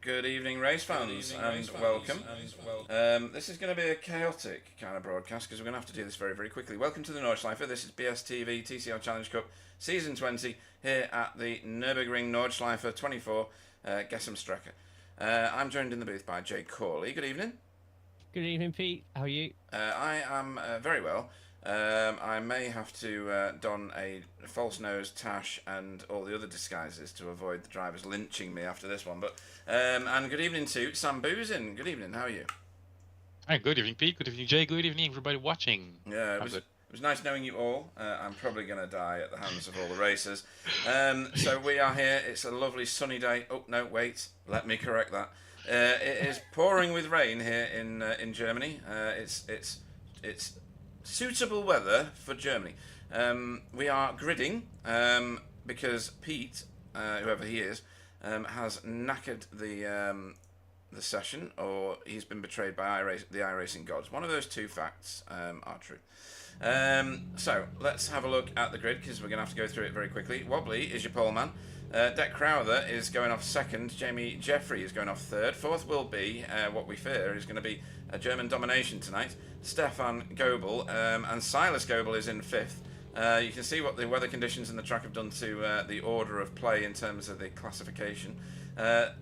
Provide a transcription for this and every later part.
Good evening, race fans, and welcome. This is going to be a chaotic kind of broadcast because we're going to have to do this very, very quickly. Welcome to the Nordschleife. This is BSTV TCR Challenge Cup Season 20 here at the Nürburgring Nordschleife 24 Gessamstrecke. I'm joined in the booth by Jay Corley. Good evening. Good evening, Pete. How are you? I am very well. I may have to don a false nose, tash, and all the other disguises to avoid the drivers lynching me after this one. But and good evening to Sam Boozin. Good evening. How are you? Hi, good evening, Pete. Good evening, Jay. Good evening, everybody watching. Yeah, it was nice knowing you all. I'm probably going to die at the hands of all the racers. So we are here. It's a lovely sunny day. Oh no, wait. Let me correct that. It is pouring with rain here in Germany. It's suitable weather for Germany. We are gridding because Pete, whoever he is, has knackered the session, or he's been betrayed by the iRacing gods. One of those two facts are true. So let's have a look at the grid because we're going to have to go through it very quickly. Wobbly is your pole man. Deck Crowther is going off second. Jamie Jeffrey is going off third. Fourth will be, what we fear, is going to be a German domination tonight. Stefan Goebel and Silas Goebel is in fifth. You can see what the weather conditions and the track have done to the order of play in terms of the classification.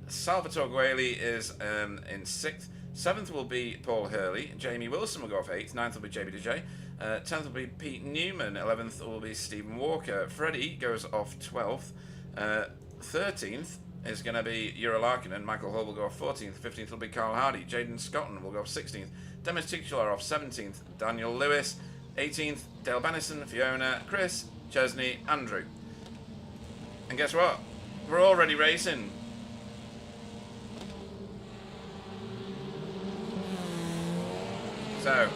Salvatore Gueli is in sixth. Seventh will be Paul Hurley. Jamie Wilson will go off eighth. Ninth will be JB DJ. 10th will be Pete Newman. 11th will be Stephen Walker. Freddie goes off 12th. 13th is going to be Jura Larkinen. Michael Hall will go off 14th. 15th will be Carl Hardy. Jaden Scotton will go off 16th. Demis Titular off 17th. Daniel Lewis 18th. Dale Bennison, Fiona, Chris, Chesney, Andrew. And guess what? We're already racing. So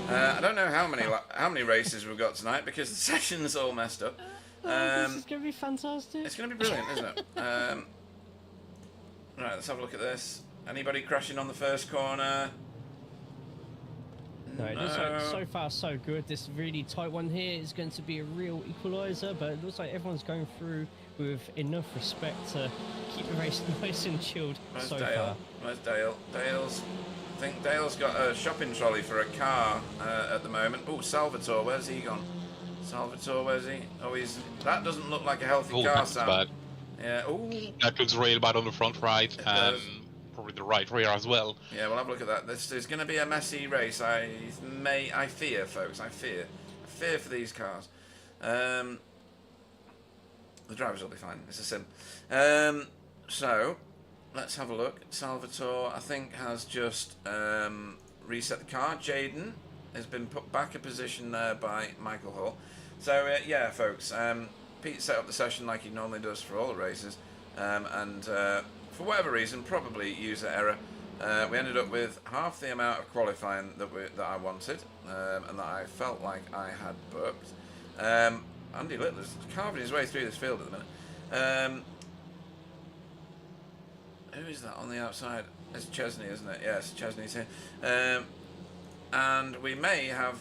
I don't know how many races we've got tonight because the session's all messed up. This is going to be fantastic. It's going to be brilliant, isn't it? Right, let's have a look at this. Anybody crashing on the first corner? No, it looks like so far so good. This really tight one here is going to be a real equaliser, but it looks like everyone's going through with enough respect to keep the race nice and chilled. Where's so Dale? far. Where's Dale? I think Dale's got a shopping trolley for a car at the moment. Oh, Salvatore, where's he gone? Salvatore, where's he? Oh, that doesn't look like a healthy car, that's Sam. bad. Yeah. Oh. That looks real bad on the front right, and probably the right rear as well. Yeah, we'll have a look at that. This is going to be a messy race. I fear, folks. I fear for these cars. The drivers will be fine. It's a sim. So, let's have a look. Salvatore, I think, has just reset the car. Jaden has been put back a position there by Michael Hall. So, yeah, folks, Pete set up the session like he normally does for all the races, and for whatever reason, probably user error, we ended up with half the amount of qualifying that I wanted, and that I felt like I had booked. Andy Littler's carving his way through this field at the minute. Who is that on the outside? It's Chesney, isn't it? Yes, Chesney's here. And we may have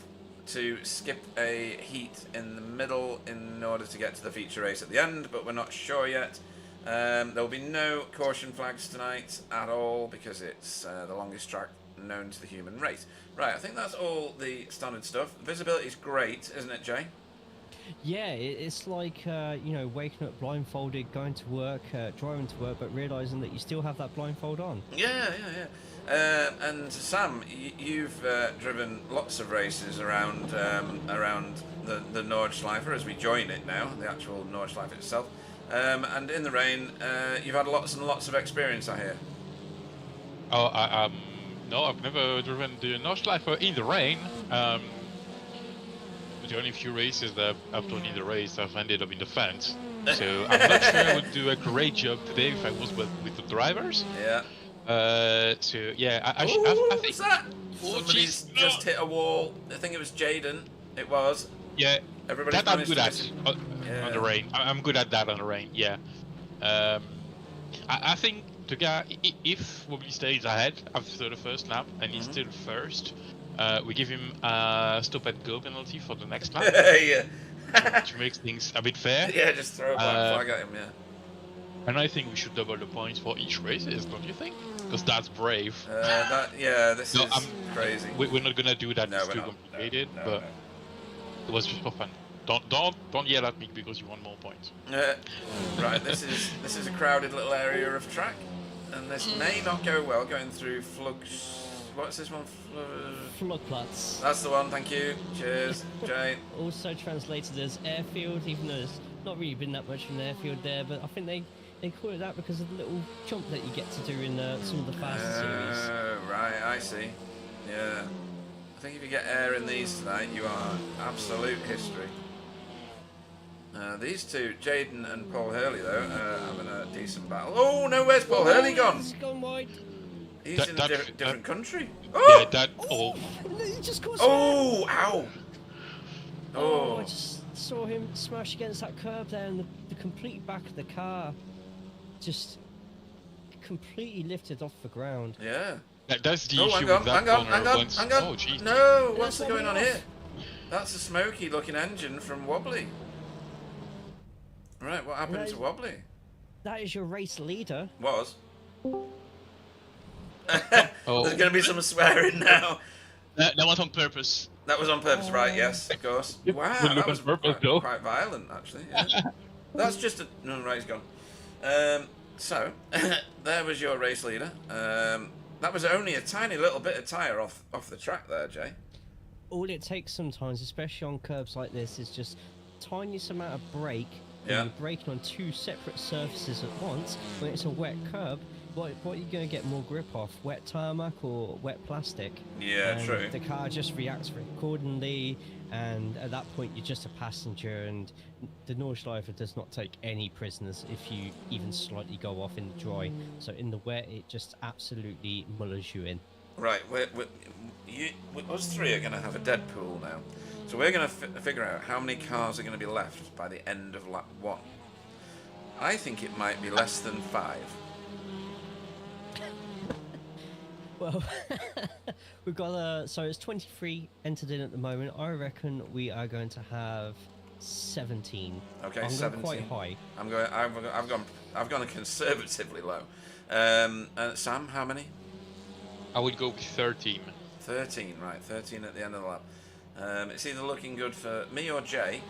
to skip a heat in the middle in order to get to the feature race at the end, but we're not sure yet. There will be no caution flags tonight at all because it's the longest track known to the human race. Right, I think that's all the standard stuff. Visibility is great, isn't it, Jay? Yeah, it's like, you know, waking up blindfolded, going to work, driving to work, but realising that you still have that blindfold on. Yeah. And Sam, you've driven lots of races around the Nordschleife as we join it now, the actual Nordschleife itself. And in the rain, you've had lots and lots of experience, I hear. Oh, no, I've never driven the Nordschleife in the rain. The only few races that I've done in the race, I've ended up in the fence. So I'm not sure I would do a great job today if I was with the drivers. Yeah. So yeah, I think think that somebody's just hit a wall. I think it was Jaden. It was. Yeah. Everybody's that I'm good at yeah. on the rain. I'm good at that on the rain. Yeah. I think the guy, if Wobbly stays ahead after the first lap and he's still first, we give him a stop and go penalty for the next lap. Yeah. To make things a bit fair. Yeah, just throw a black flag at him. And I think we should double the points for each races, don't you think? Because that's brave. This No, is crazy. We're not gonna do that. No, It's we're too not. complicated. No, but no. it was just for fun. Don't yell at me because you want more points. Right, this is a crowded little area of track, and this may not go well going through Flugs. What's this one? Flugplatz. That's the one. Thank you. Cheers, Jay. Also translated as airfield, even though there's not really been that much of an airfield there, but I think they call it that because of the little jump that you get to do in some of the faster series. Right, I see. Yeah. I think if you get air in these tonight, you are absolute history. These two, Jaden and Paul Hurley, though, having a decent battle. Oh, no, where's Paul Hurley gone? He's gone wide. He's in a different country. Yeah, that. Oh, He just got oh, ow. Oh, I just saw him smash against that curb there, and the complete back of the car just completely lifted off the ground. Yeah. that's the Oh, issue hang with on, that hang on, corner. hang on, Once... hang on. Oh, jeez. No, what's That's going on off. here? That's a smoky looking engine from Wobbly. Right, what happened to Wobbly? That is your race leader. Was. Oh. There's going to be some swearing now. That was on purpose. That was on purpose, right? Yes, of course. Wow, Wouldn't that look was on purpose, though. quite violent, actually. Yeah. That's just a... No, right, he's gone. So, there was your race leader. That was only a tiny little bit of tyre off the track there, Jay. All it takes sometimes, especially on curbs like this, is just tiniest amount of brake. Yeah. When you're braking on two separate surfaces at once. When it's a wet curb, what are you going to get more grip off? Wet tarmac or wet plastic? Yeah, And true. the car just reacts accordingly, and at that point you're just a passenger, and the Nordschleife does not take any prisoners if you even slightly go off in the dry. So in the wet, it just absolutely mullers you in. Right, us three are going to have a dead pool now. So we're going to figure out how many cars are going to be left by the end of lap 1. I think it might be less than 5. Well, we've got so it's 23 entered in at the moment. I reckon we are going to have 17. Okay, I'm 17. Quite high. I've gone conservatively low. Sam, how many? I would go with 13. 13, right? 13 at the end of the lap. It's either looking good for me or Jay,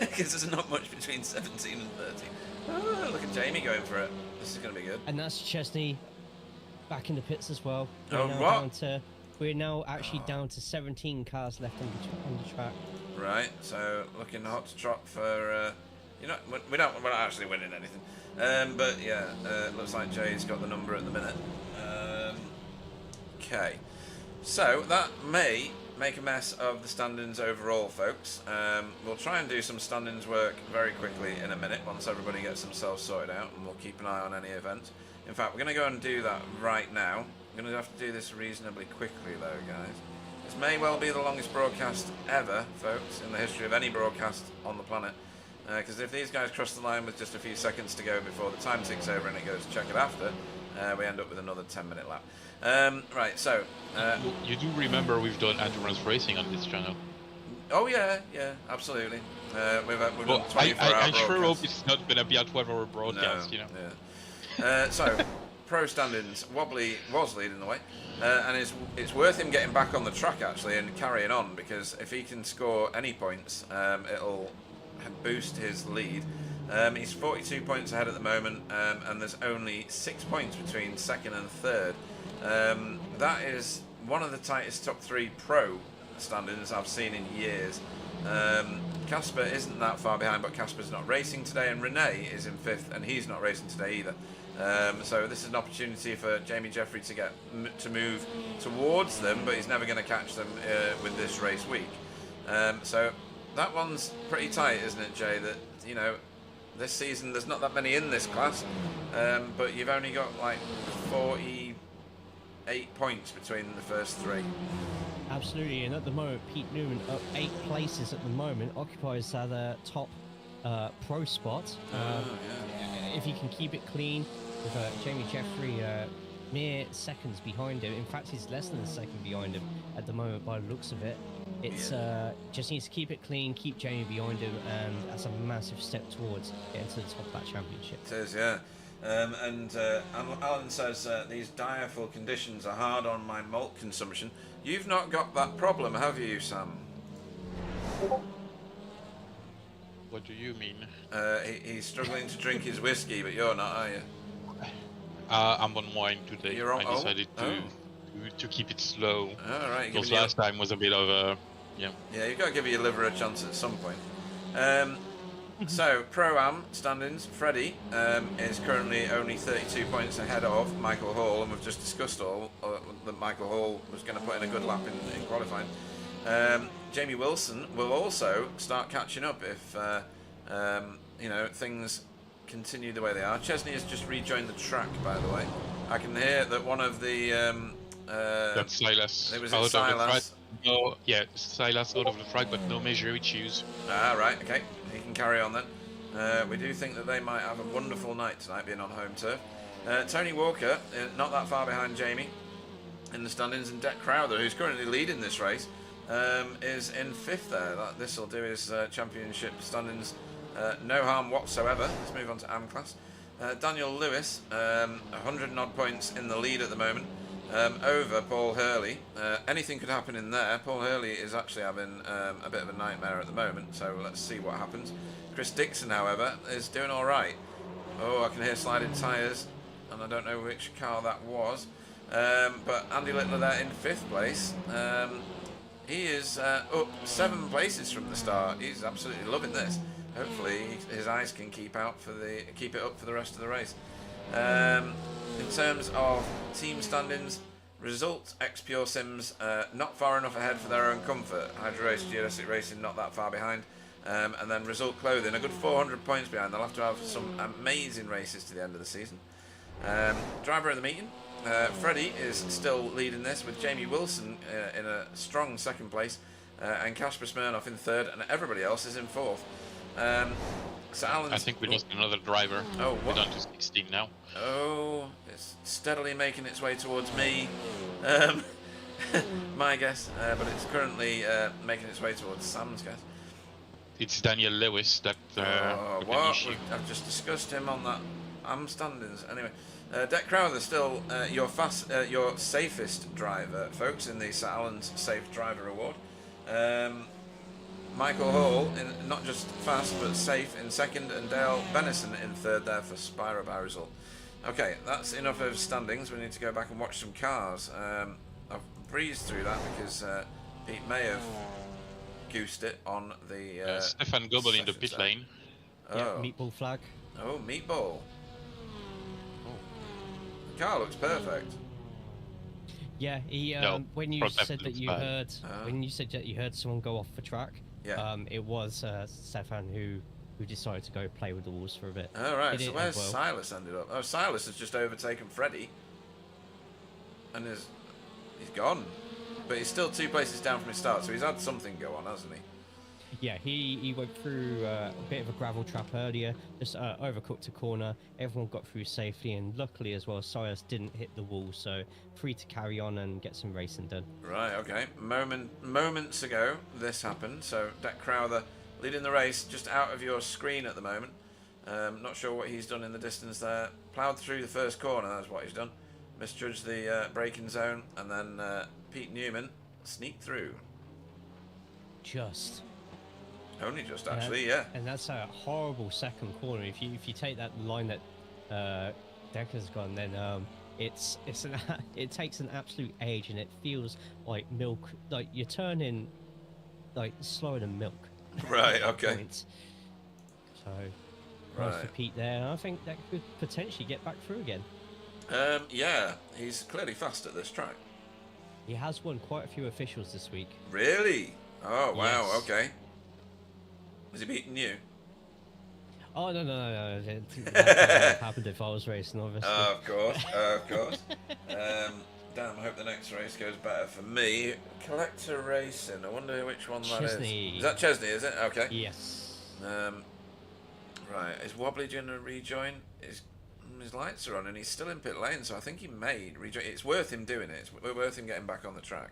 because there's not much between 17 and 13. Oh, look at Jamie going for it. This is going to be good. And that's Chesney back in the pits as well. Oh, now what? We're now actually down to 17 cars left on the track. Right, so looking hot to trot for, we're not actually winning anything. But yeah, looks like Jay's got the number at the minute. Okay, so that may make a mess of the stand-ins overall, folks. We'll try and do some stand-ins work very quickly in a minute once everybody gets themselves sorted out, and we'll keep an eye on any event. In fact, we're going to go and do that right now. We're going to have to do this reasonably quickly, though, guys. This may well be the longest broadcast ever, folks, in the history of any broadcast on the planet. Because if these guys cross the line with just a few seconds to go before the time ticks over and it goes to check it after, we end up with another 10-minute lap. Right, so... You do remember we've done endurance racing on this channel. Oh, yeah, absolutely. We've done Well, 24-hour I sure hope broadcasts. it's not going to be a 12-hour broadcast, No, you know. Yeah. So, pro stand-ins. Wobbly was leading the way, and it's worth him getting back on the track actually and carrying on, because if he can score any points, it'll boost his lead. He's 42 points ahead at the moment, and there's only 6 points between second and third. That is one of the tightest top 3 pro stand-ins I've seen in years. Casper isn't that far behind, but Casper's not racing today, and Renee is in 5th, and he's not racing today either. So this is an opportunity for Jamie Jeffrey to get to move towards them, but he's never going to catch them with this race week. So that one's pretty tight, isn't it, Jay? That, you know, this season there's not that many in this class, but you've only got like 48 points between the first 3. Absolutely, and at the moment, Pete Newman up 8 places at the moment, occupies the top pro spot. If he can keep it clean, with Jamie Jeffrey mere seconds behind him. In fact, he's less than a second behind him at the moment by the looks of it. It's just needs to keep it clean, keep Jamie behind him, and that's a massive step towards getting to the top of that championship. It is, yeah. Alan says these direful conditions are hard on my malt consumption. You've not got that problem, have you, Sam? What do you mean? He's struggling to drink his whiskey, but you're not, are you? I'm on wine today. You're on- I decided to keep it slow. All right. Because last time was a bit of a... Yeah. Yeah, you've got to give your liver a chance at some point. So, Pro-Am standings, Freddie is currently only 32 points ahead of Michael Hall, and we've just discussed that Michael Hall was going to put in a good lap in qualifying. Jamie Wilson will also start catching up if things continue the way they are. Chesney has just rejoined the track, by the way. I can hear that one of the... that's Silas. It was out Silas. of the track. No, yeah, Silas out of the track, but no major issues. Ah, right, okay. He can carry on then. We do think that they might have a wonderful night tonight, being on home turf. Tony Walker, not that far behind Jamie in the standings, and Deck Crowther, who's currently leading this race, is in 5th there. This will do his championship standings no harm whatsoever. Let's move on to AM class. Daniel Lewis, 100 and odd points in the lead at the moment, over Paul Hurley. Anything could happen in there. Paul Hurley is actually having a bit of a nightmare at the moment, so let's see what happens. Chris Dixon, however, is doing all right. Oh, I can hear sliding tyres, and I don't know which car that was. But Andy Littler there in 5th place. He is up 7 places from the start. He's absolutely loving this. Hopefully his eyes can keep it up for the rest of the race. In terms of team standings, Result X Pure Sims not far enough ahead for their own comfort. Hydro Race, Geodesic Racing not that far behind. And then Result Clothing a good 400 points behind. They'll have to have some amazing races to the end of the season. Driver of the meeting, Freddie is still leading this with Jamie Wilson in a strong 2nd place, and Kasper Smirnoff in 3rd, and everybody else is in 4th. So Alan's... I think we lost another driver. Oh, We're what? down to 16 now. Oh, it's steadily making its way towards me. My guess, but it's currently making its way towards Sam's guess. It's Daniel Lewis that with an what? issue. I've just discussed him on that AM standings. Anyway, Deck Crowther still your safest driver, folks, in the Sir Alan's Safe Driver Award. Michael Hall, not just fast but safe, in 2nd, and Dale Benison in 3rd there for Spiro by result. Okay, that's enough of standings. We need to go back and watch some cars. I've breezed through that because Pete may have goosed it on the... Stefan Goebel in the pit lane. Oh. Yeah, meatball flag. Oh, meatball. The car looks perfect. Yeah, he No, when you front said left that you looks heard bad. when you said that you heard someone go off the track, Yeah. it was Stefan who decided to go play with the walls for a bit. All right, He so did where's well. Silas ended up? Oh, Silas has just overtaken Freddie. And he's gone. But he's still 2 places down from his start, so he's had something go on, hasn't he? Yeah, he went through a bit of a gravel trap earlier, just overcooked a corner. Everyone got through safely, and luckily as well, Silas didn't hit the wall, so free to carry on and get some racing done. Right, okay. Moments ago, this happened. So, Deck Crowther leading the race, just out of your screen at the moment. Not sure what he's done in the distance there. Ploughed through the first corner, that's what he's done. Misjudged the braking zone, and then Pete Newman sneaked through. Just. Only just, actually, yeah. And that's a horrible second corner. If you take that line that Decker's gone, then it takes an absolute age, and it feels like milk. Like you're turning like slower than milk. Right, okay. Points. So, nice for Pete there. And I think that could potentially get back through again. Yeah, he's clearly fast at this track. He has won quite a few officials this week. Really? Oh, wow, Yes. okay. Has he beaten you? Oh no! That happened if I was racing, obviously. Of course. Damn, I hope the next race goes better for me. Collector Racing. I wonder which one that is. Chesney. Is that Chesney? Is it? Okay. Yes. Right. Is Wobbly going to rejoin? His lights are on, and he's still in pit lane, so I think he may rejoin. It's worth him doing it. It's worth him getting back on the track.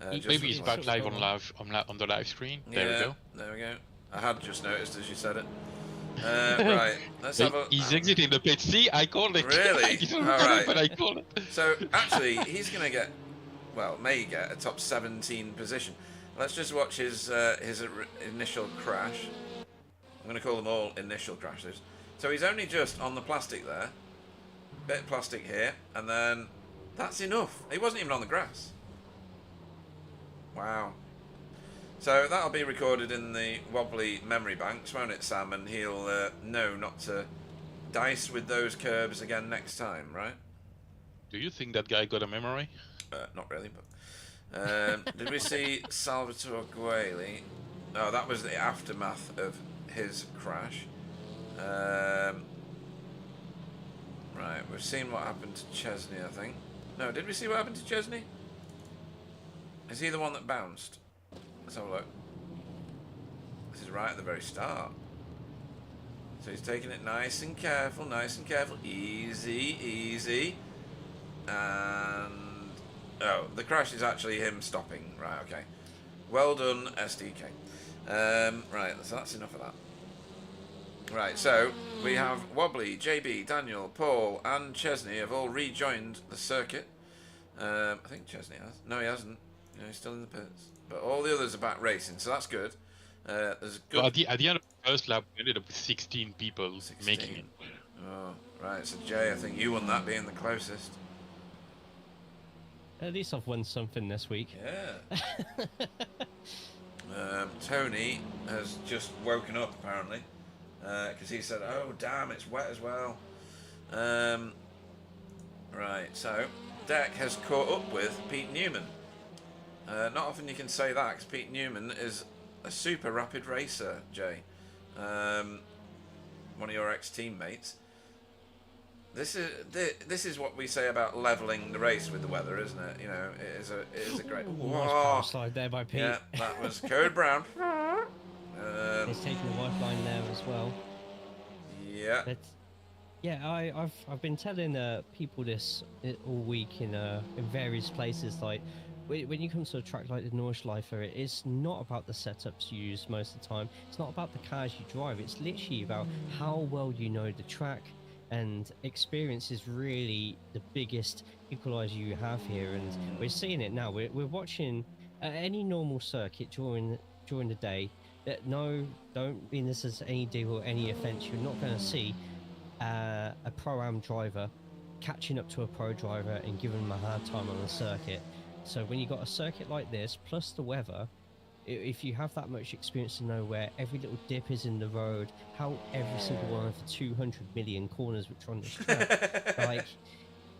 Maybe he's it's back sort of live on the live screen. There we go. There we go. I had just noticed as you said it. Right, let's have a... He's exiting the pit. See, I called it. Really? I didn't All call right. it, but I called it. So, actually, he's going to get, well, may get a top 17 position. Let's just watch his initial crash. I'm going to call them all initial crashes. So he's only just on the plastic there. Bit of plastic here, and then that's enough. He wasn't even on the grass. Wow. So that'll be recorded in the wobbly memory banks, won't it, Sam? And he'll know not to dice with those curbs again next time, right? Do you think that guy got a memory? Not really, but... did we see Salvatore Gueli? No, that was the aftermath of his crash. Right, we've seen what happened to Chesney, I think. No, did we see what happened to Chesney? Is he the one that bounced? Let's have a look. This is right at the very start. So he's taking it nice and careful, easy, easy. And... oh, the crash is actually him stopping. Right, okay. Well done, SDK. Right, so that's enough of that. Right, so we have Wobbly, JB, Daniel, Paul, and Chesney have all rejoined the circuit. I think Chesney has. No, he hasn't. You know, he's still in the pits. But all the others are back racing, so that's good. There's good. Well, at the end of the first lap, we ended up with 16 people 16. making it. Oh, right. So Jay, I think you won that, being the closest. At least I've won something this week. Yeah. Tony has just woken up apparently, because he said, "Oh damn, it's wet as well." Right. So Deck has caught up with Pete Newman. Not often you can say that, because Pete Newman is a super rapid racer, Jay. One of your ex-teammates. This is what we say about leveling the race with the weather, isn't it? You know, it is a great. Nice power slide there by Pete. Yeah, that was Code Brown. He's taking the white line there as well. Yeah. But, yeah, I've been telling people this all week in various places. Like when you come to a track like the Nordschleife, it's not about the setups you use most of the time. It's not about the cars you drive. It's literally about how well you know the track. And experience is really the biggest equalizer you have here, and we're seeing it now. We're watching any normal circuit during the day. No, don't mean this as any deal or any offence. You're not going to see a pro-am driver catching up to a pro driver and giving them a hard time on the circuit. So when you got a circuit like this, plus the weather, if you have that much experience to know where every little dip is in the road, how every single one of the 200 million corners which are on this track, like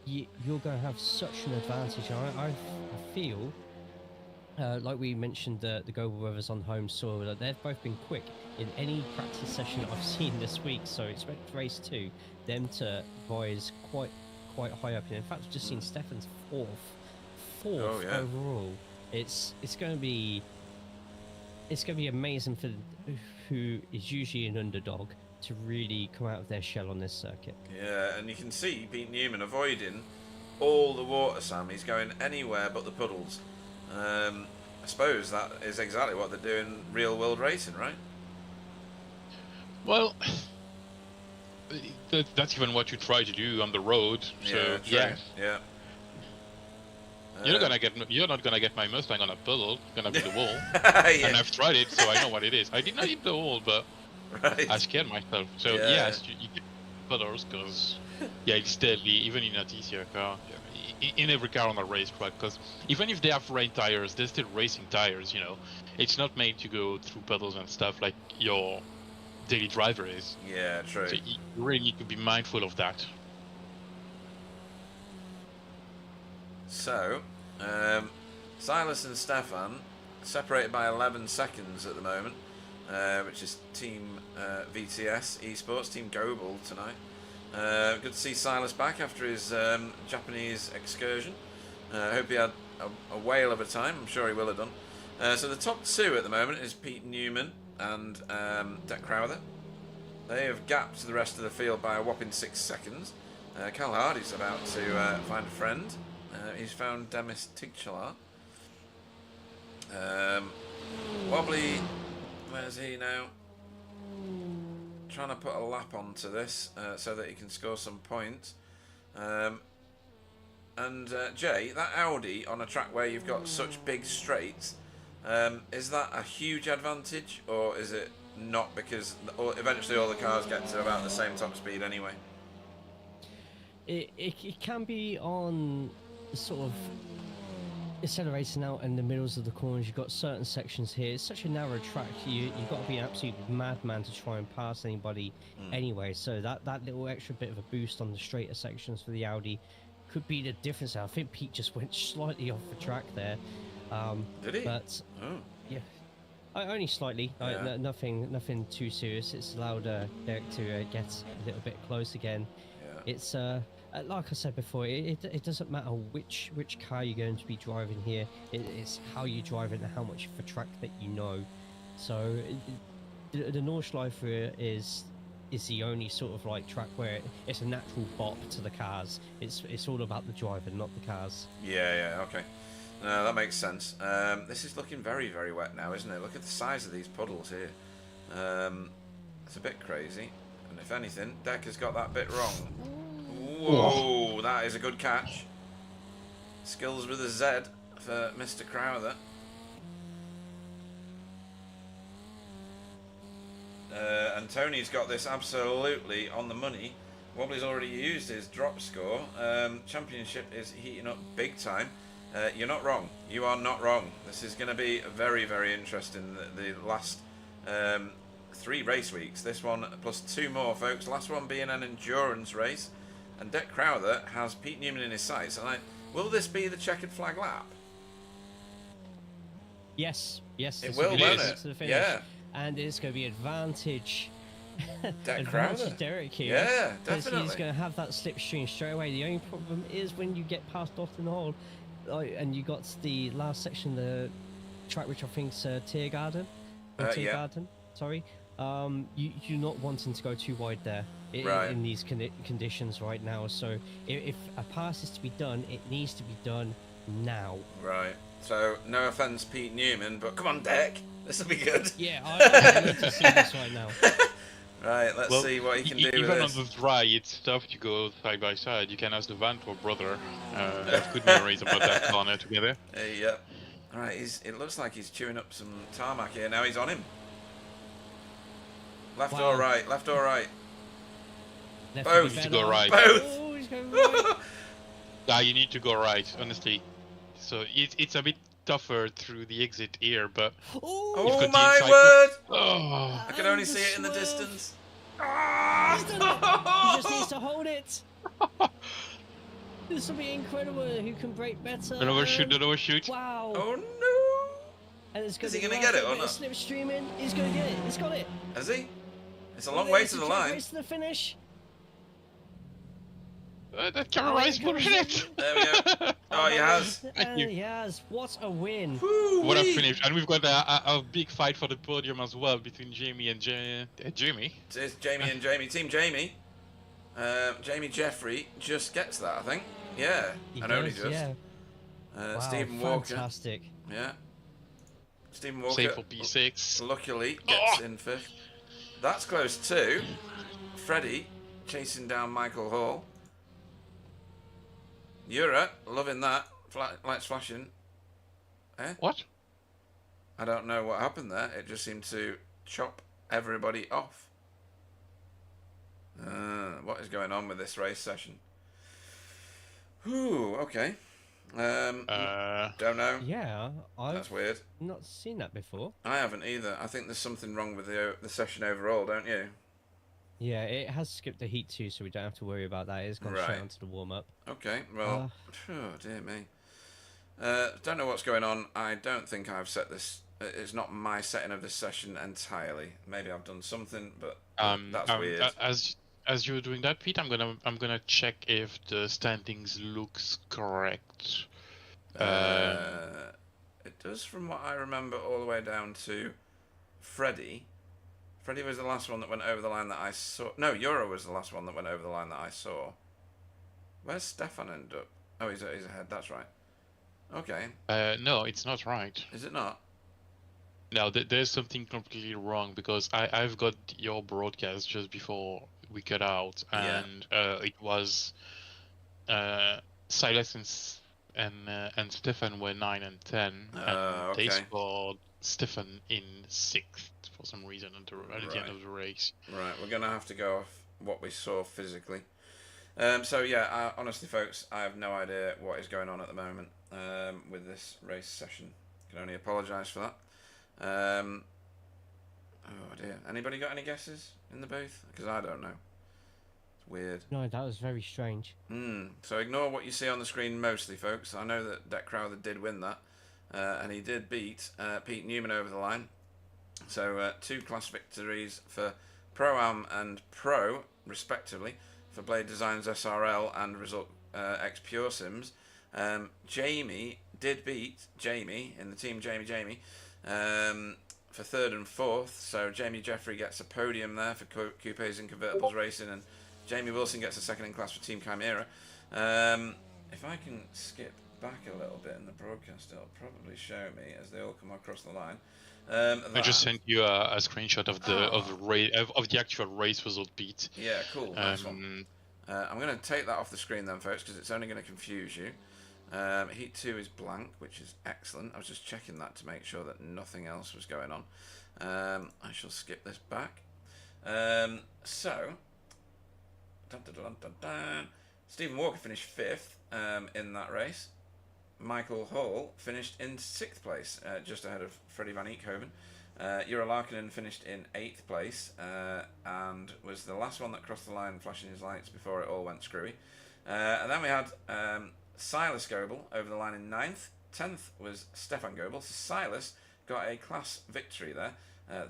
you're going to have such an advantage. I feel like we mentioned the Global Brothers on home soil, that they've both been quick in any practice session I've seen this week. So expect race 2 them to rise quite high up. And in fact, I've just seen Stefan's fourth overall. It's going to be amazing for who is usually an underdog to really come out of their shell on this circuit. Yeah, and you can see Pete Newman avoiding all the water, Sam. He's going anywhere but the puddles. I suppose that is exactly what they do in real world racing, right? Well, that's even what you try to do on the road. So yeah, yeah. You're not gonna get my Mustang on a puddle. It's gonna be the wall. Yeah. And I've tried it, so I know what it is. I did not hit the wall, but right. I scared myself. So yes, you get puddles because it's deadly, even in a TCR car, in every car on a racetrack. Because even if they have rain tires, they're still racing tires. You know, it's not made to go through puddles and stuff like your daily driver is. Yeah, true. So you really need to be mindful of that. So, Silas and Stefan separated by 11 seconds at the moment, which is Team VTS Esports, Team Gobel tonight. Good to see Silas back after his Japanese excursion. I hope he had a whale of a time. I'm sure he will have done. So the top 2 at the moment is Pete Newman and Deck Crowther. They have gapped the rest of the field by a whopping 6 seconds. Cal Hardy's about to find a friend. He's found Demis Tigchalar. Wobbly, where's he now? Trying to put a lap onto this so that he can score some points. Jay, that Audi on a track where you've got such big straights, is that a huge advantage, or is it not, because eventually all the cars get to about the same top speed anyway? It can be on sort of accelerating out in the middles of the corners. You've got certain sections here. It's such a narrow track. You've got to be an absolute madman to try and pass anybody anyway. So that little extra bit of a boost on the straighter sections for the Audi could be the difference. I think Pete just went slightly off the track there. Did he? But yeah, only slightly. Yeah. Nothing too serious. It's allowed Derek to get a little bit close again. Yeah. It's like I said before, it doesn't matter which car you're going to be driving here. It's how you drive it and how much of a track that you know. So the Nordschleife is the only sort of like track where it's a natural bop to the cars. It's all about the driver, not the cars. Yeah, okay. No, that makes sense. This is looking very, very wet now, isn't it? Look at the size of these puddles here. It's a bit crazy. And if anything, Deck has got that bit wrong. Whoa, that is a good catch. Skills with a Z for Mr. Crowther. And Tony's got this absolutely on the money. Wobbly's already used his drop score. Championship is heating up big time. You're not wrong. You are not wrong. This is going to be very, very interesting. The last 3 race weeks. This one plus 2 more, folks. Last one being an endurance race. And Deck Crowther has Pete Newman in his sights. And will this be the checkered flag lap? Yes. It will, won't it? Yeah. And it's going to be advantage. Deck Crowther. Derek here. Yeah, because definitely. he's going to have that slipstream straight away. The only problem is when you get past Austin Hall, and you got the last section of the track, which I think's Tiergarten. Tiergarten, sorry. You're not wanting to go too wide there in these conditions right now. So if a pass is to be done, it needs to be done now. Right. So no offense, Pete Newman, but come on, Deck. This will be good. Yeah, I need to see this right now. Right, let's see what he can do with even this. on the dry, it's tough to go side by side. You can ask the Vantor brother. Have good memories about that corner together. Yeah. Alright, it looks like he's chewing up some tarmac here. Now he's on him. Left or right? Left or right? Both. You need to go right. Both. Oh, he's going right. You need to go right, honestly. So it's a bit tougher through the exit here, but... Oh my word! Oh. I can only see it in the distance. He just needs to hold it. This will be incredible. Who can brake better? Don't overshoot. Wow. Oh no! And it's Is he going to get it or not? Slipstreaming. He's going to get it. He's got it. Has he? It's a long way to the line. Race to the finish. That camera is bullshit. There we go. Oh, he has. Thank you. He has. What a win. What a finish. And we've got a big fight for the podium as well between Jamie and Jamie. It's Jamie and Jamie. Team Jamie. Jamie Jeffrey just gets that, I think. Yeah. He I know he does, does. yeah. Wow, Stephen Walker. Fantastic. Yeah. Stephen Walker. Save for P6. Luckily gets in 5th. That's close too. Freddie chasing down Michael Hall. Yura, loving that. Lights flashing. Eh? What? I don't know what happened there. It just seemed to chop everybody off. What is going on with this race session? Whew, okay. Don't know. Yeah, That's I've weird. not seen that before. I haven't either. I think there's something wrong with the session overall, don't you? Yeah, it has skipped the heat too, so we don't have to worry about that. It's gone straight onto the warm-up. Okay, well, oh dear me. Don't know what's going on. I don't think I've set this. It's not my setting of this session entirely. Maybe I've done something, but that's weird. As you're doing that, Pete, I'm gonna check if the standings looks correct. It does, from what I remember, all the way down to Freddie. Freddie was the last one that went over the line that I saw. No, Yura was the last one that went over the line that I saw. Where's Stefan end up? Oh, he's ahead. That's right. Okay. No, it's not right. Is it not? Now, there's something completely wrong because I've got your broadcast just before we cut out, and it was Silas and Stefan were 9 and 10, and they Okay. scored Stefan in 6th for some reason at the end of the race. Right, we're going to have to go off what we saw physically. So yeah, honestly, folks, I have no idea what is going on at the moment with this race session. Can only apologise for that. Oh dear. Anybody got any guesses in the booth? Because I don't know. It's weird. No, that was very strange. So ignore what you see on the screen mostly, folks. I know that Deck Crowther did win that. And he did beat Pete Newman over the line. So 2 class victories for Pro-Am and Pro, respectively, for Blade Designs SRL and Result X Pure Sims. Jamie did beat Jamie in the team Jamie for 3rd and 4th. So Jamie Jeffrey gets a podium there for Coupes and Convertibles Racing, and Jamie Wilson gets a 2nd in class for Team Chimera. If I can skip back a little bit in the broadcast, it'll probably show me as they all come across the line. I just sent you a screenshot of the actual race result, Pete. Yeah, cool. Nice one. I'm going to take that off the screen then, folks, because it's only going to confuse you. Heat 2 is blank, which is excellent. I was just checking that to make sure that nothing else was going on. I shall skip this back. So, Stephen Walker finished 5th in that race. Michael Hall finished in 6th place, just ahead of Freddie Van Eekhoven. Jura Larkinen finished in 8th place and was the last one that crossed the line flashing his lights before it all went screwy. And then we had Silas Goebel over the line in 9th. 10th was Stefan Goebel. So Silas got a class victory there.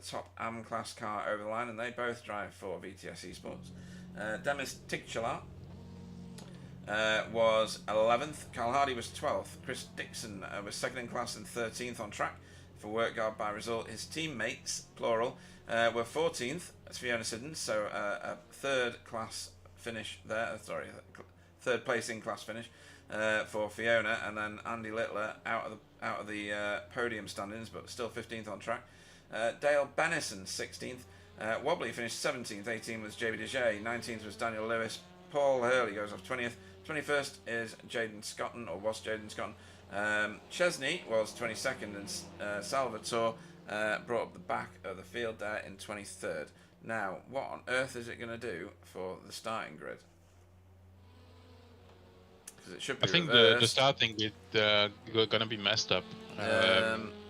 Top AM class car over the line, and they both drive for VTS Esports. Demis Tigchalar was 11th. Carl Hardy was 12th. Chris Dixon was 2nd in class and 13th on track for work guard by result. His teammates, plural, were 14th. That's Fiona Siddons, so a 3rd class finish there. Sorry, 3rd place in class finish for Fiona, and then Andy Littler out of the podium standings, but still 15th on track. Dale Bennison 16th. Wobbly finished 17th. 18th was JB Dejay. 19th was Daniel Lewis. Paul Hurley goes off 20th. 21st is Jaden Scotton, or was Jaden Scotton. Chesney was 22nd, and Salvatore brought up the back of the field there in 23rd. Now, what on earth is it going to do for the starting grid? Because it should be I reversed. think the starting grid going to be messed up.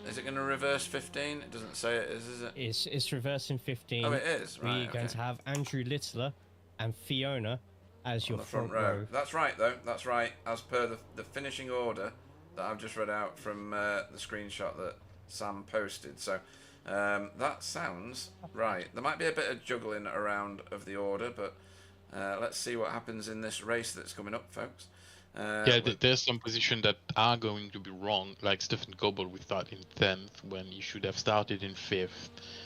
Is it going to reverse 15? It doesn't say it is it? It's reversing 15. Oh, it is. Right, We're going to have Andrew Littler and Fiona as your front row. That's right, though. That's right. As per the finishing order that I've just read out from the screenshot that Sam posted. So that sounds right. There might be a bit of juggling around of the order, but let's see what happens in this race that's coming up, folks. There's some positions that are going to be wrong, like Stephen Goebel with that in 10th when he should have started in 5th.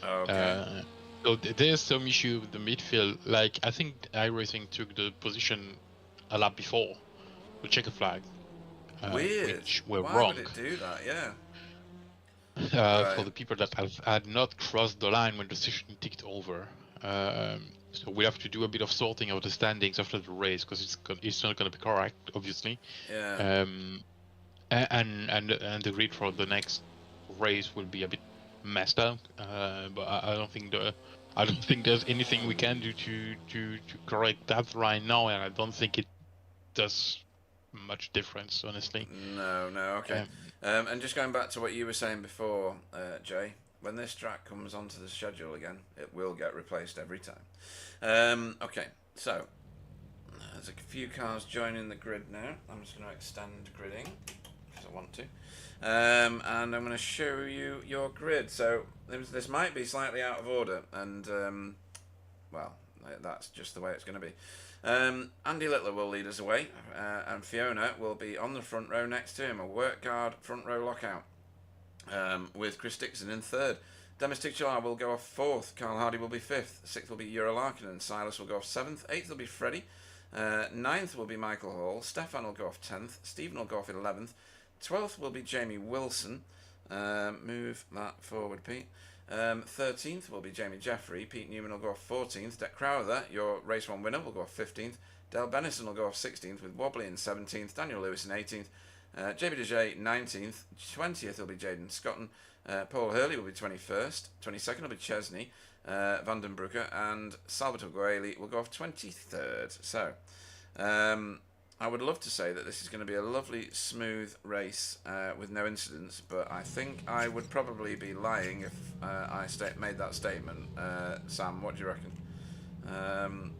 Okay. So there's some issue with the midfield. Like, I think iRacing took the position a lap before the checker flag. Weird. Which were Why wrong. would it do that? Yeah. For the people that had not crossed the line when the session ticked over. So we have to do a bit of sorting of the standings after the race because it's not going to be correct, obviously. Yeah. And the grid for the next race will be a bit messed up. But I don't think there's anything we can do to correct that right now, and I don't think it does much difference, honestly. No, okay. And just going back to what you were saying before, Jay, when this track comes onto the schedule again, it will get replaced every time. Okay, so there's a few cars joining the grid now. I'm just going to extend gridding because I want to. And I'm going to show you your grid. So this might be slightly out of order, and well, that's just the way it's going to be. Andy Littler will lead us away, and Fiona will be on the front row next to him, a work guard front row lockout, with Chris Dixon in 3rd. Demis Tigchalar will go off 4th, Carl Hardy will be 5th, 6th will be Jura Larkinen, Silas will go off 7th, 8th will be Freddie, 9th will be Michael Hall, Stefan will go off 10th, Stephen will go off 11th, 12th will be Jamie Wilson. Move that forward, Pete. 13th will be Jamie Jeffrey. Pete Newman will go off 14th. Deck Crowther, your race 1 winner, will go off 15th. Dale Bennison will go off 16th with Wobbly in 17th. Daniel Lewis in 18th. JB DeJay 19th. 20th will be Jaden Scotton. Paul Hurley will be 21st. 22nd will be Chesney. Van den Broeke and Salvatore Gueli will go off 23rd. So, I would love to say that this is going to be a lovely, smooth race with no incidents, but I think I would probably be lying if I made that statement. Sam, what do you reckon?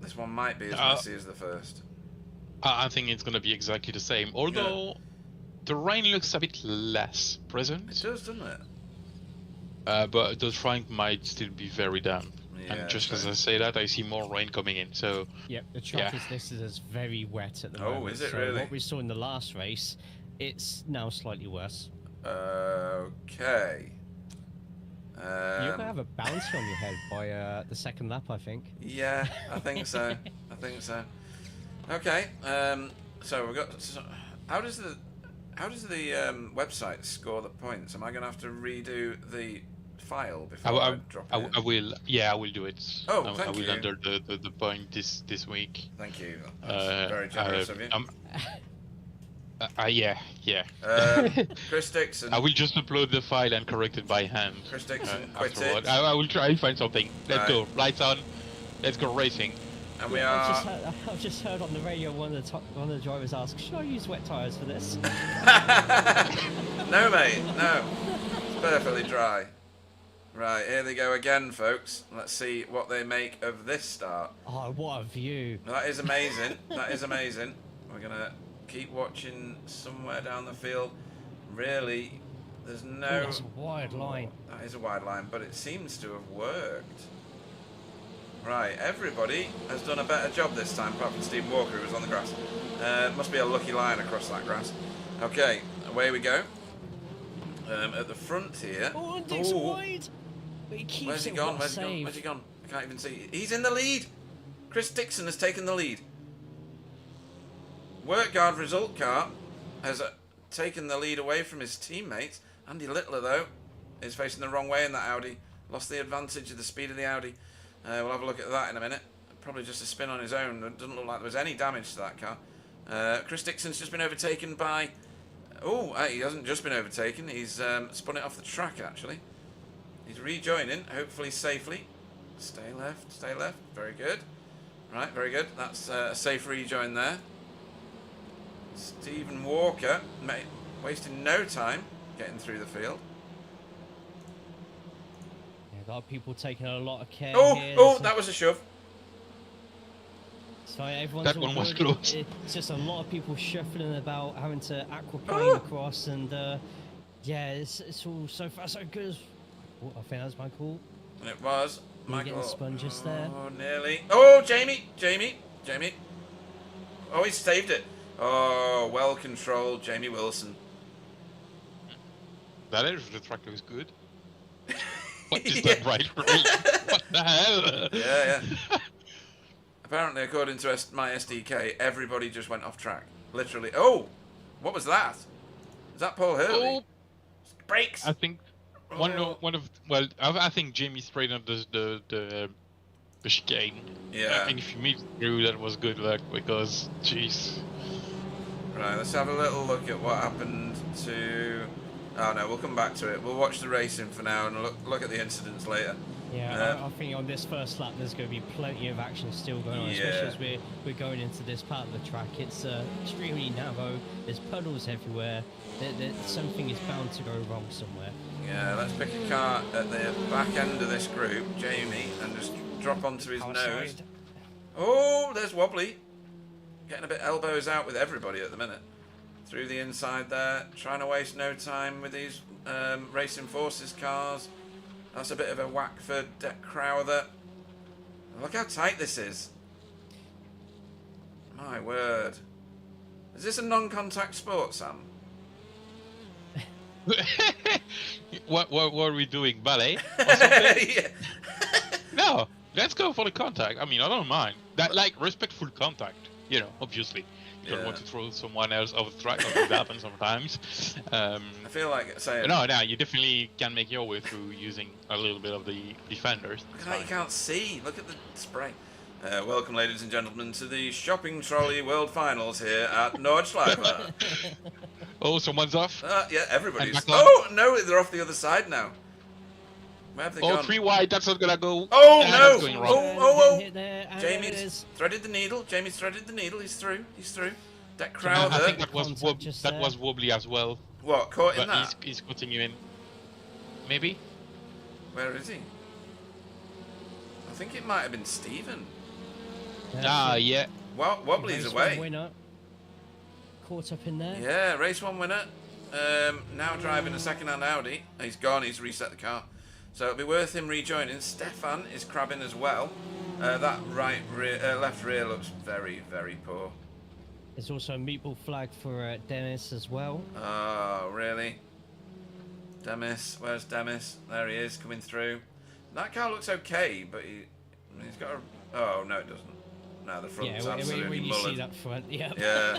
This one might be as messy as the first. I think it's going to be exactly the same, although the rain looks a bit less present. It does, doesn't it? But the track might still be very damp. Yeah, and just as I say that, I see more rain coming in. So yep, the track is listed as very wet at the moment. Oh, is it so really? What we saw in the last race, it's now slightly worse. Okay. You're gonna have a bouncy on your head by the second lap, I think. Yeah, I think so. I think so. Okay. So we've got. So how does the website score the points? Am I going to have to redo the file before I drop it? I will. Yeah, I will do it. Oh, I thank you. will enter the point this week. Thank you. That's very generous of you. Yeah. Chris Dixon. I will just upload the file and correct it by hand. Chris Dixon, quit it. I will try and find something. Let's go. Lights on. Let's go racing. And we are. I've just heard on the radio one of the drivers ask, "Should I use wet tyres for this?" No, mate. No. It's perfectly dry. Right, here they go again, folks. Let's see what they make of this start. Oh, what a view! That is amazing. That is amazing. We're gonna keep watching somewhere down the field. Really, there's no. Oh, that's a wide line. That is a wide line, but it seems to have worked. Right, everybody has done a better job this time, apart from Stephen Walker, who was on the grass. Must be a lucky line across that grass. Okay, away we go. At the front here. Oh, and Dixon wide. But he keeps Where's he it. gone? What a Where's he gone? save. Where's he gone? I can't even see. He's in the lead. Chris Dixon has taken the lead. Workguard result car has taken the lead away from his teammates. Andy Littler, though, is facing the wrong way in that Audi. Lost the advantage of the speed of the Audi. We'll have a look at that in a minute. Probably just a spin on his own. It doesn't look like there was any damage to that car. Chris Dixon's just been overtaken by... Oh, he hasn't just been overtaken. He's spun it off the track, actually. He's rejoining, hopefully safely. Stay left, stay left. Very good. Right, very good. That's a safe rejoin there. Stephen Walker, wasting no time getting through the field. Yeah, a lot of people taking a lot of care here. Oh, that was a shove. So everyone's That one was close. It's just a lot of people shuffling about, having to aquaplane across, and yeah, it's all so far so good. Oh, I think that's my call. It was. Michael getting sponges there. Oh, nearly. Oh, Jamie. Oh, he saved it. Oh, well controlled, Jamie Wilson. That edge of the track looks good. What is that right green? What the hell? Yeah. Apparently, according to my SDK, everybody just went off track. Literally. Oh, what was that? Is that Paul Hurley? Oh, Brakes. I think I think Jamie sprayed on the chicane. Yeah. And if you made through, that was good luck because, jeez. Right, let's have a little look at what happened to... Oh no, we'll come back to it. We'll watch the racing for now and look at the incidents later. Yeah, I think on this first lap there's going to be plenty of action still going on, especially as we're going into this part of the track. It's extremely narrow, there's puddles everywhere, something is bound to go wrong somewhere. Yeah, let's pick a car at the back end of this group, Jamie, and just drop onto his nose. Oh, there's Wobbly. Getting a bit elbows out with everybody at the minute. Through the inside there, trying to waste no time with these Racing Forces cars. That's a bit of a whack for Deck Crowther. Look how tight this is. My word. Is this a non-contact sport, Sam? What are we doing? Ballet? Or something? Yeah. No, let's go for the contact. I mean, I don't mind. That, like, respectful contact, obviously. don't want to throw someone else off the track. That happens sometimes. I feel like saying... No, you definitely can make your way through using a little bit of the defenders. Look at that, you can't see. Look at the spray. Welcome, ladies and gentlemen, to the Shopping Trolley World Finals here at Nordschleife. Oh, someone's off. Yeah, everybody's... Oh, no, they're off the other side now. Where have they gone? 3 wide, that's not gonna go. Oh, Yeah, no! that's going wrong. Oh! Jamie's threaded the needle. Jamie's threaded the needle. He's through. Deck I Crowther. think that was wobbly as well. What, caught in But that? he's continuing. Maybe? Where is he? I think it might have been Stephen. Yeah. Well, Wobbly's Race away. one winner. Caught up in there. Yeah, race 1 winner. Now driving a second-hand Audi. He's gone. He's reset the car. So it'll be worth him rejoining. Stefan is crabbing as well. That left rear looks very, very poor. There's also a meatball flag for Dennis as well. Oh, really? Demis, where's Demis? There he is, coming through. That car looks okay, but he's got a... Oh, no, it doesn't. No, the front's absolutely when you mullered. see that front, Yeah.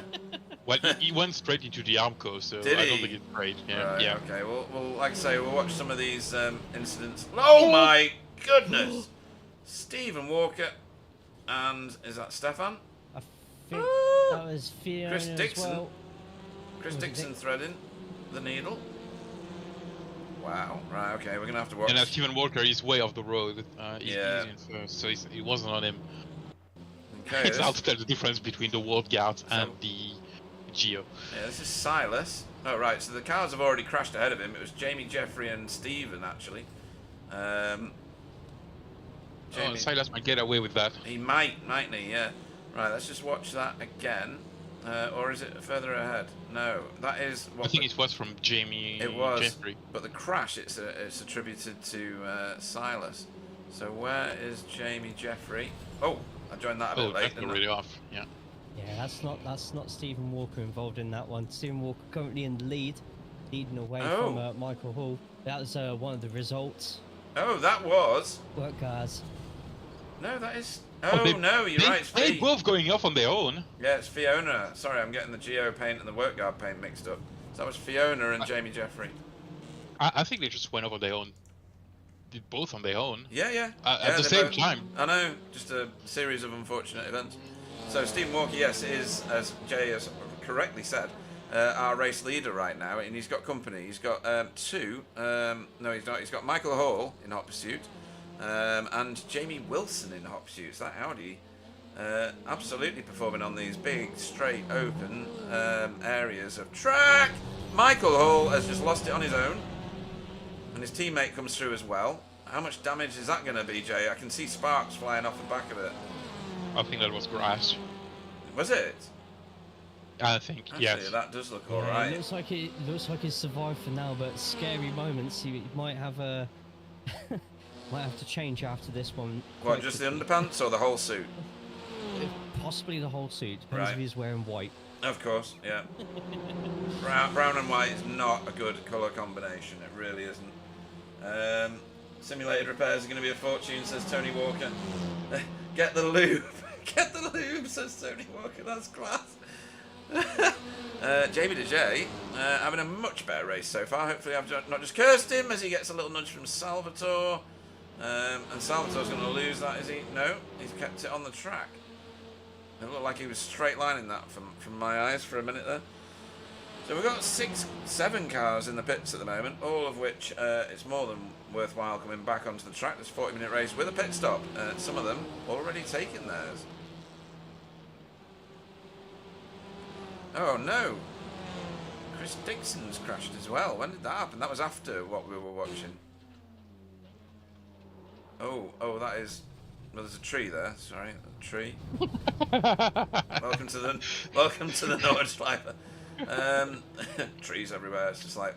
Well, he went straight into the Armco, so Did I he? don't think it's great. Yeah. Right, Yeah. okay. Well, like I say, we'll watch some of these incidents. Oh, my goodness! Stephen Walker, and is that Stefan? I think that was Fiona Chris Dixon. as well. Chris Was it Dixon Dick? threading the needle. Wow. Right. Okay. We're gonna have to watch. And Stephen Walker is way off the road. He's Yeah. in first, so it wasn't on him. Okay. It's hard to tell the difference between the World Guard and the Geo. Yeah, this is Silas. Oh, right. So the cars have already crashed ahead of him. It was Jamie, Jeffrey, and Stephen actually. Jamie, Silas might get away with that. he mightn't he? Yeah. Right. Let's just watch that again. Or is it further ahead? No, that is what. I think it was from Jamie. It was, Jeffrey. but the crash it's attributed to Silas. So where is Jamie Jeffrey? Oh, I joined that a bit late. That's Didn't I? already off. Yeah. Yeah, that's not Stephen Walker involved in that one. Stephen Walker currently in the lead, leading away Oh. from Michael Hall. That was one of the results. Oh, that was. Work cars. No, that is. Oh, no, you're right. It's They're both going off on their own. Yeah, it's Fiona. Sorry, I'm getting the Geo paint and the work guard paint mixed up. So that was Fiona and Jamie Jeffrey. I think they just went off on their own. Did both on their own. Yeah, yeah. At the same time. I know, just a series of unfortunate events. So Stephen Walker, yes, is, as Jay has correctly said, our race leader right now, and he's got company. He's got two. No, he's not. He's got Michael Hall in hot pursuit, and Jamie Wilson in hot pursuit. So that Audi, absolutely performing on these big, straight, open areas of track. Michael Hall has just lost it on his own, and his teammate comes through as well. How much damage is that going to be, Jay? I can see sparks flying off the back of it. I think that was grass. Was it? I think, Actually, yes. that does look Yeah, alright. It looks like he's survived for now, but scary moments. He might have a might have to change after this one. What, quite just the quickly. underpants or the whole suit? Possibly the whole suit. Depends Right. if he's wearing white. Of course, yeah. Brown and white is not a good colour combination. It really isn't. Simulated repairs are going to be a fortune, says Tony Walker. Get the lube. Get the lube, says Tony Walker. That's class. Jamie DJ having a much better race so far. Hopefully I've not just cursed him as he gets a little nudge from Salvatore. And Salvatore's going to lose that, is he? No, he's kept it on the track. It looked like he was straight lining that from my eyes for a minute there. So we've got 6-7 cars in the pits at the moment, all of which it's more than worthwhile coming back onto the track. This 40-minute race with a pit stop. Some of them already taken theirs. Oh no! Chris Dixon's crashed as well. When did that happen? That was after what we were watching. Oh, that is. Well, there's a tree there. Sorry, a tree. Welcome to the Nordschleife. Trees everywhere. It's just like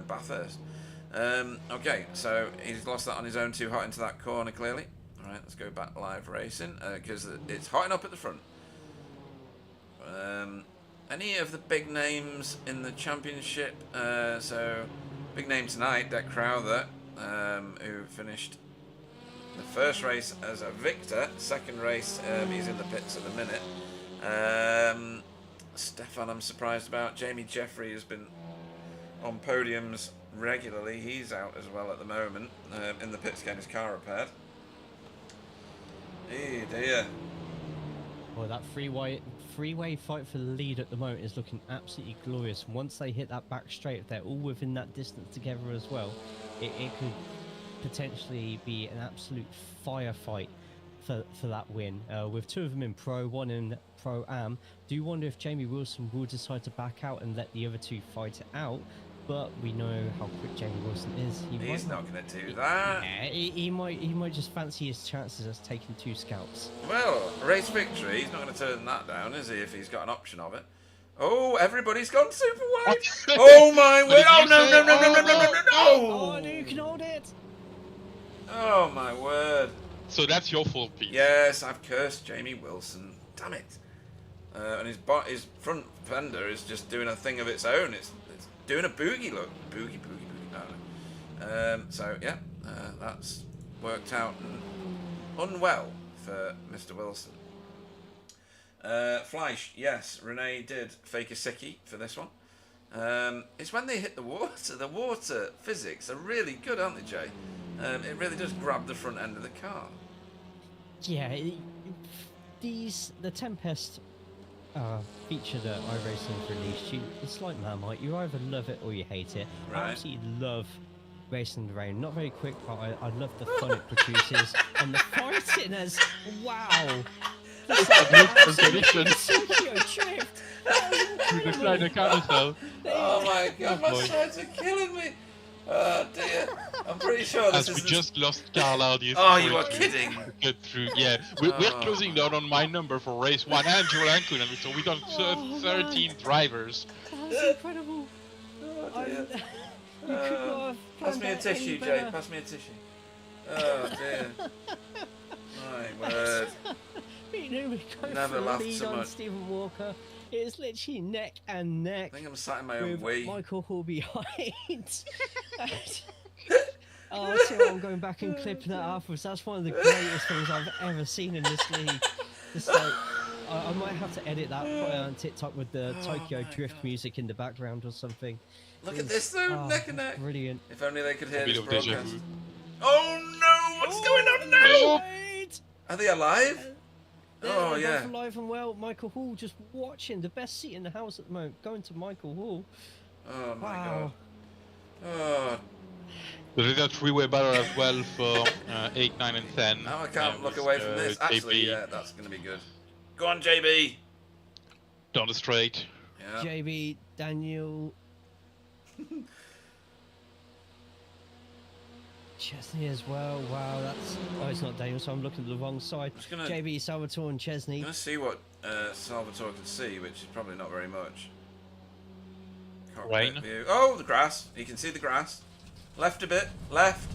Bathurst. Okay, so he's lost that on his own. Too hot into that corner, clearly. All right, let's go back live racing because it's hotting up at the front. Any of the big names in the championship? So, big name tonight, Deck Crowther, who finished the first race as a victor. Second race, he's in the pits at the minute. Stefan, I'm surprised about. Jamie Jeffrey has been on podiums regularly. He's out as well at the moment in the pits getting his car repaired. Oh dear. Well, that freeway fight for the lead at the moment is looking absolutely glorious. Once they hit that back straight, if they're all within that distance together as well, it could potentially be an absolute firefight for that win. With two of them in Pro, one in Pro-Am, do you wonder if Jamie Wilson will decide to back out and let the other two fight it out? But we know how quick Jamie Wilson is. He's not going to do that. Yeah, he might just fancy his chances as taking two scouts. Well, race victory, he's not going to turn that down, is he, if he's got an option of it? Oh, everybody's gone super wide. Oh my word. Oh, no. Oh, no, you can hold it. Oh my word. So that's your fault, Pete. Yes, I've cursed Jamie Wilson. Damn it. And his front fender is just doing a thing of its own. It's doing a boogie look. Boogie. I don't know. So, yeah, that's worked out unwell for Mr. Wilson. Fleisch, yes, Renee did fake a sickie for this one. It's when they hit the water. The water physics are really good, aren't they, Jay? It really does grab the front end of the car. Yeah, the Tempest feature that iRacing released, it's like Marmite. You either love it or you hate it. Right. I absolutely love racing the rain. Not very quick, but I love the fun it produces and the fighting as wow. Tokyo drift. Through the Kleine Carousel. Oh my god, my sides are killing me. Oh dear. I'm pretty sure this As is... we just lost Carl Audius. Oh, you are kidding. Get through. Yeah, we're closing down on my number for race 1 and Joel Ankun, so we got 13 drivers. That's incredible. Oh dear. You could not have Pass planned me a that tissue, any Jay. better. Pass me a tissue. Oh dear. My word. You know, we go Never for the laughed lead so on much. Stephen Walker. It's literally neck and neck. I think I'm sat in my own with wee. Michael Hall behind. Oh, so I'm going back and clipping that afterwards. That's one of the greatest things I've ever seen in this league. Just like, I might have to edit that, put it on TikTok with the Tokyo Drift music in the background or something. Look at this though, neck and neck. Brilliant. If only they could hear A bit this of deja broadcast. vu. Oh no! What's going on now? Right. Are they alive? Oh They're yeah. both alive and well. Michael Hall just watching. The best seat in the house at the moment. Going to Michael Hall. Oh my Wow. god. Oh, There is a three-way battle as well for 8, 9, and 10. now I can't look with, away from this. Actually, JB yeah, that's gonna be good. Go on, JB. down the straight. Yeah. JB, Daniel. Chesney as well. Wow, that's. Oh, it's not Daniel, so I'm looking at the wrong side. Just gonna- JB, Salvatore, and Chesney. I'm gonna see what Salvatore can see, which is probably not very much. Cockpit Rain. view. Oh, the grass. You can see the grass. Left a bit. Left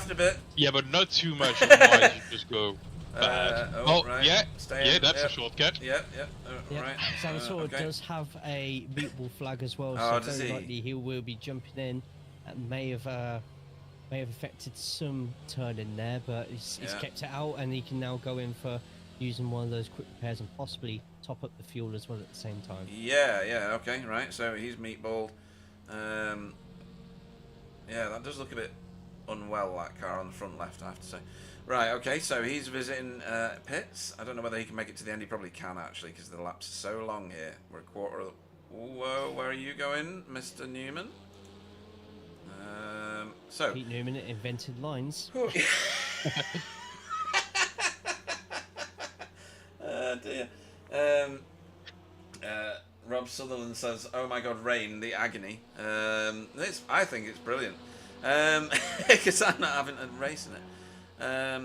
a bit. Yeah, but not too much. Otherwise, you just go bad. Right. yeah, Stay yeah, in. that's Yep. a shortcut. Yep. Yep. Right. Salvatore okay. does have a meatball flag as well, Oh, so does very he? likely he will be jumping in. And may have affected some turn in there, but he's Yeah. kept it out, and he can now go in for using one of those quick repairs and possibly top up the fuel as well at the same time. Yeah, okay, right. So he's meatballed. Yeah, that does look a bit unwell, that car on the front left, I have to say. Right, okay, so he's visiting pits. I don't know whether he can make it to the end. He probably can, actually, because the laps are so long here. We're a quarter of the... Whoa, where are you going, Mr. Newman? So... Pete Newman invented lines. Oh, dear. Rob Sutherland says, "Oh my God, rain, the agony." I think it's brilliant because I'm not having a race in it.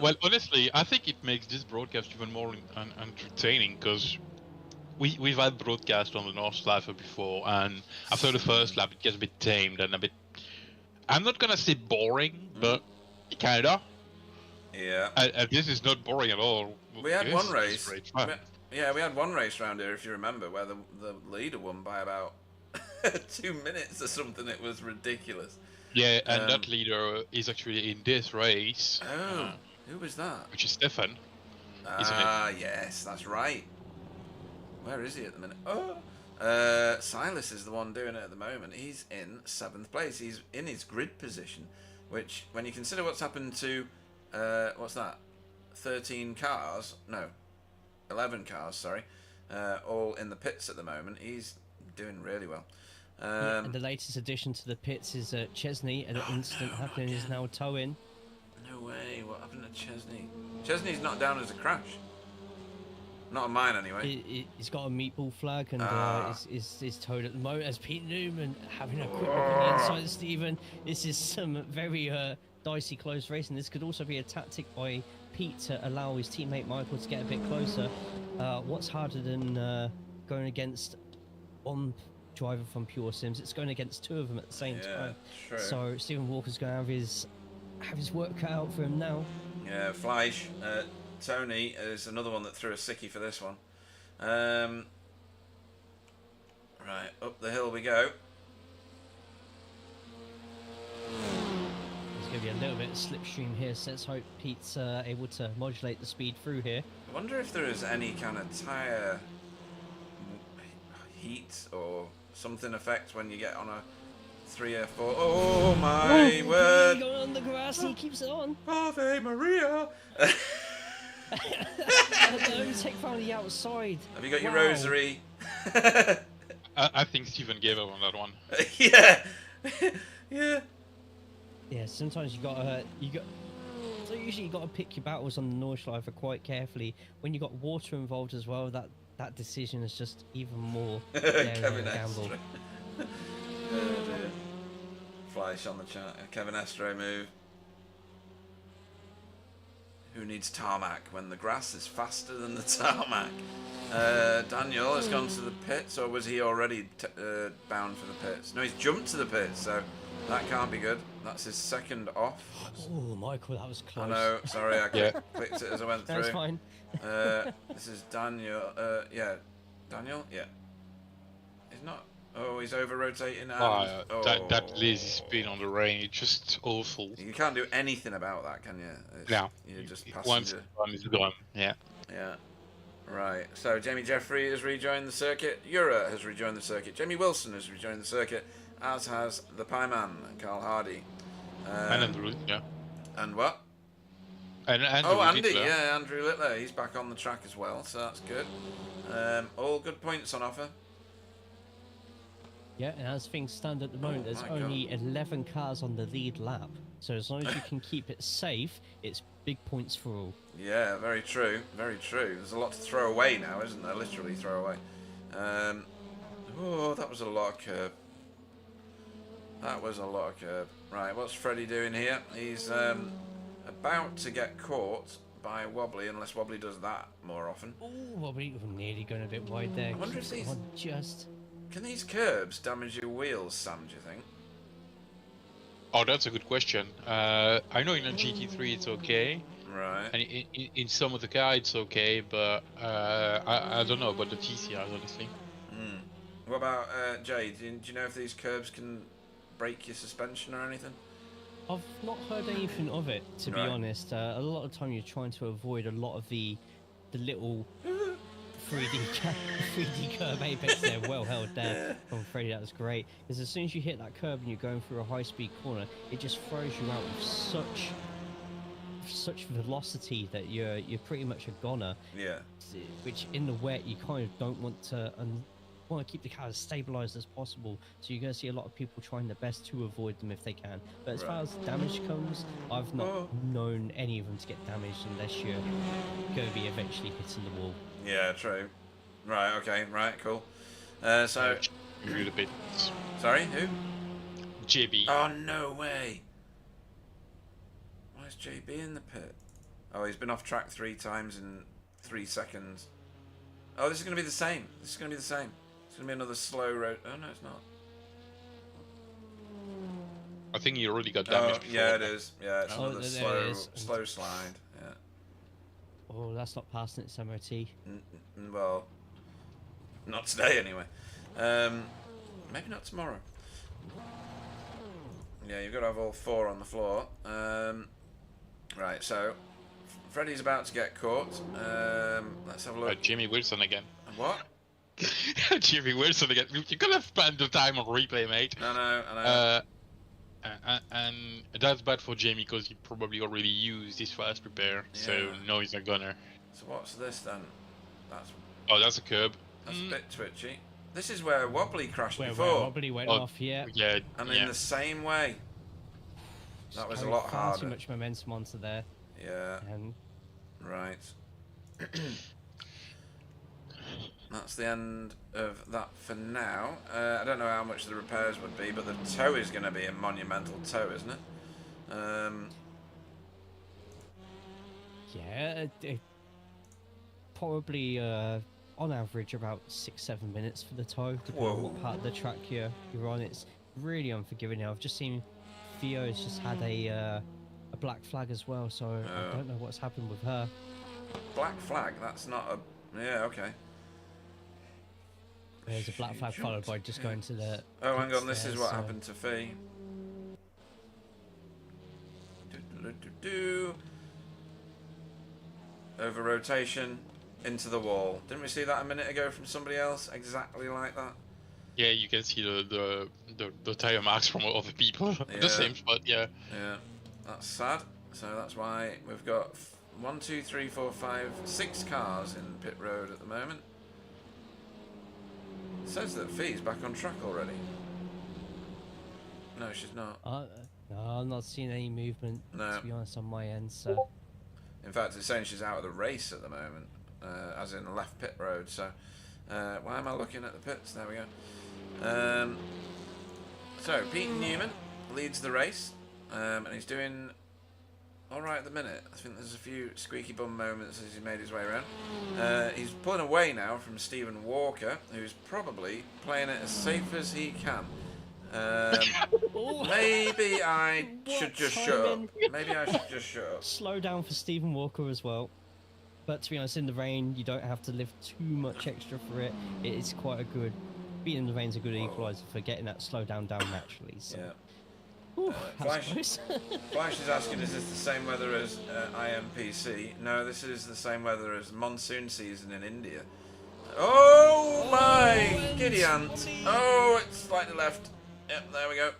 Well, honestly, I think it makes this broadcast even more entertaining because we've had broadcast on the Nordschleife before, and after the first lap, it gets a bit tamed and a bit. I'm not gonna say boring, but kinda. Yeah. And this is not boring at all. We had This one is race. great fun. We had one race round here, if you remember, where the leader won by about 2 minutes or something. It was ridiculous. Yeah, and that leader is actually in this race. Oh, who was that? Which is Stefan. Isn't Ah, yes, that's right. Where is he at the minute? Oh, Silas is the one doing it at the moment. He's in 7th place. He's in his grid position, which, when you consider what's happened to, what's that? 13 cars? No, 11 cars, sorry. All in the pits at the moment. He's doing really well. Yeah, and the latest addition to the pits is Chesney, and an incident happening is now towing. No way, what happened to Chesney? Chesney's not down as a crash. Not on mine, anyway. He's got a meatball flag and is towed at the moment as Pete Newman having a quick look on the inside of Stephen. This is some very dicey close racing. This could also be a tactic by Pete to allow his teammate Michael to get a bit closer. What's harder than going against one driver from Pure Sims? It's going against 2 of them at the same time. True. So Stephen Walker's going to have his work cut out for him now. Yeah, Fleisch. Tony is another one that threw a sickie for this one. Right, up the hill we go. There's going to be a little bit of slipstream here, so let's hope Pete's able to modulate the speed through here. I wonder if there is any kind of tyre heat or something effect when you get on a 3 or 4. Oh my word! Going on the grass, he keeps it on. Ave Maria! No, take from the outside. Have you got your rosary? I think Stephen gave up on that one. Yeah, yeah. Yeah, sometimes so usually you got to pick your battles on the Nordschleife quite carefully. When you got water involved as well, that decision is just even more Kevin gamble. Astro. Fleisch on the chart. Kevin Astro move. Who needs tarmac when the grass is faster than the tarmac? Daniel has gone to the pits, or was he already bound for the pits? No, he's jumped to the pits, so that can't be good. That's his 2nd off. Oh, Michael, that was close. I know, sorry, I clicked it as I went through. That's fine. This is Daniel. Yeah, Daniel. Yeah, he's not. Oh, he's over rotating. That lazy spin on the rain, it's just awful. You can't do anything about that, can you? No. You're just Once it's gone, yeah. Yeah. Right. So Jamie Jeffrey has rejoined the circuit. Ura has rejoined the circuit. Jamie Wilson has rejoined the circuit, as has the Pie Man, Carl Hardy. And Andrew, yeah. And what? And Andrew Andy. Littler. Yeah, Andrew Littler. He's back on the track as well, so that's good. All good points on offer. Yeah, and as things stand at the moment, there's only 11 cars on the lead lap. So as long as you can keep it safe, it's big points for all. Yeah, very true. Very true. There's a lot to throw away now, isn't there? Literally throw away. Oh, that was a lot of curb. That was a lot of curb. Right, what's Freddie doing here? He's about to get caught by Wobbly, unless Wobbly does that more often. Oh, Wobbly nearly going a bit wide there. I wonder if these... Just... Can these curbs damage your wheels, Sam, do you think? Oh, that's a good question. I know in a GT3 it's okay. Right. And in some of the car it's okay, but I don't know about the TCRs, honestly. What about Jay? Do you know if these curbs can break your suspension or anything? I've not heard anything of it, to be honest. A lot of the time you're trying to avoid a lot of the little 3D curb apex there, well held there from Freddie. That was great, because as soon as you hit that curb and you're going through a high-speed corner, it just throws you out with such velocity that you're pretty much a goner. Yeah. Which in the wet you kind of don't want to, and want to keep the car as stabilized as possible. So you're going to see a lot of people trying their best to avoid them if they can. But as far as damage comes, I've not known any of them to get damaged unless you're going to be eventually hitting the wall. Yeah, true. Right, okay, right, cool. So... Really bit. Sorry, who? JB. Oh, no way. Why is JB in the pit? Oh, he's been off track 3 times in 3 seconds. Oh, this is going to be the same. This is going to be the same. It's going to be another slow road. Oh, no, it's not. I think he already got damaged before. Yeah, it is. Yeah, it's another it slow slide. Yeah. Oh, that's not passing its MOT. Well, not today anyway. Maybe not tomorrow. Yeah, you've got to have all 4 on the floor. Right, so Freddie's about to get caught. Let's have a look. Jimmy Wilson again. What? Jimmy Wilson again. You're gonna spend the time on replay, mate. I know. And that's bad for Jamie because he probably already used his fast repair, so no, he's not gonna. So what's this then? That's a curb. That's a bit twitchy. This is where Wobbly crashed Where before. Wobbly went off, yeah. Yeah. And in the same way. That was a lot harder. Too much momentum onto there. Yeah. And right. That's the end of that for now. I don't know how much the repairs would be, but the tow is going to be a monumental tow, isn't it? yeah, probably on average about 6-7 minutes for the tow, depending on what part of the track you're on. It's really unforgiving now. I've just seen Theo's just had a black flag as well, so I don't know what's happened with her. Black flag? That's not a... Yeah, okay. There's a black flag followed by just going to the... Oh, hang on, this is what happened to Fee. Over rotation, into the wall. Didn't we see that a minute ago from somebody else? Exactly like that. Yeah, you can see the tire marks from other people at the same spot. Yeah. Yeah, that's sad. So that's why we've got 1, 2, 3, 4, 5, 6 cars in pit road at the moment. It says that Fee's back on track already. No, she's not. No, I'm not seeing any movement, to be honest, on my end. So, in fact, it's saying she's out of the race at the moment, as in left pit road. So, why am I looking at the pits? There we go. So, Pete Newman leads the race, and he's doing all right at the minute. I think there's a few squeaky bum moments as he made his way around. He's pulling away now from Stephen Walker, who's probably playing it as safe as he can. Maybe I should just shut up. Maybe I should just shut up. Slow down for Stephen Walker as well. But to be honest, in the rain, you don't have to lift too much extra for it. It's quite a good... Being in the rain's a good equaliser for getting that slow down naturally. So. Yeah. Ooh, Flash is asking, is this the same weather as IMPC? No, this is the same weather as monsoon season in India. Oh my giddy ant! Oh, it's slightly left. Yep, there we go.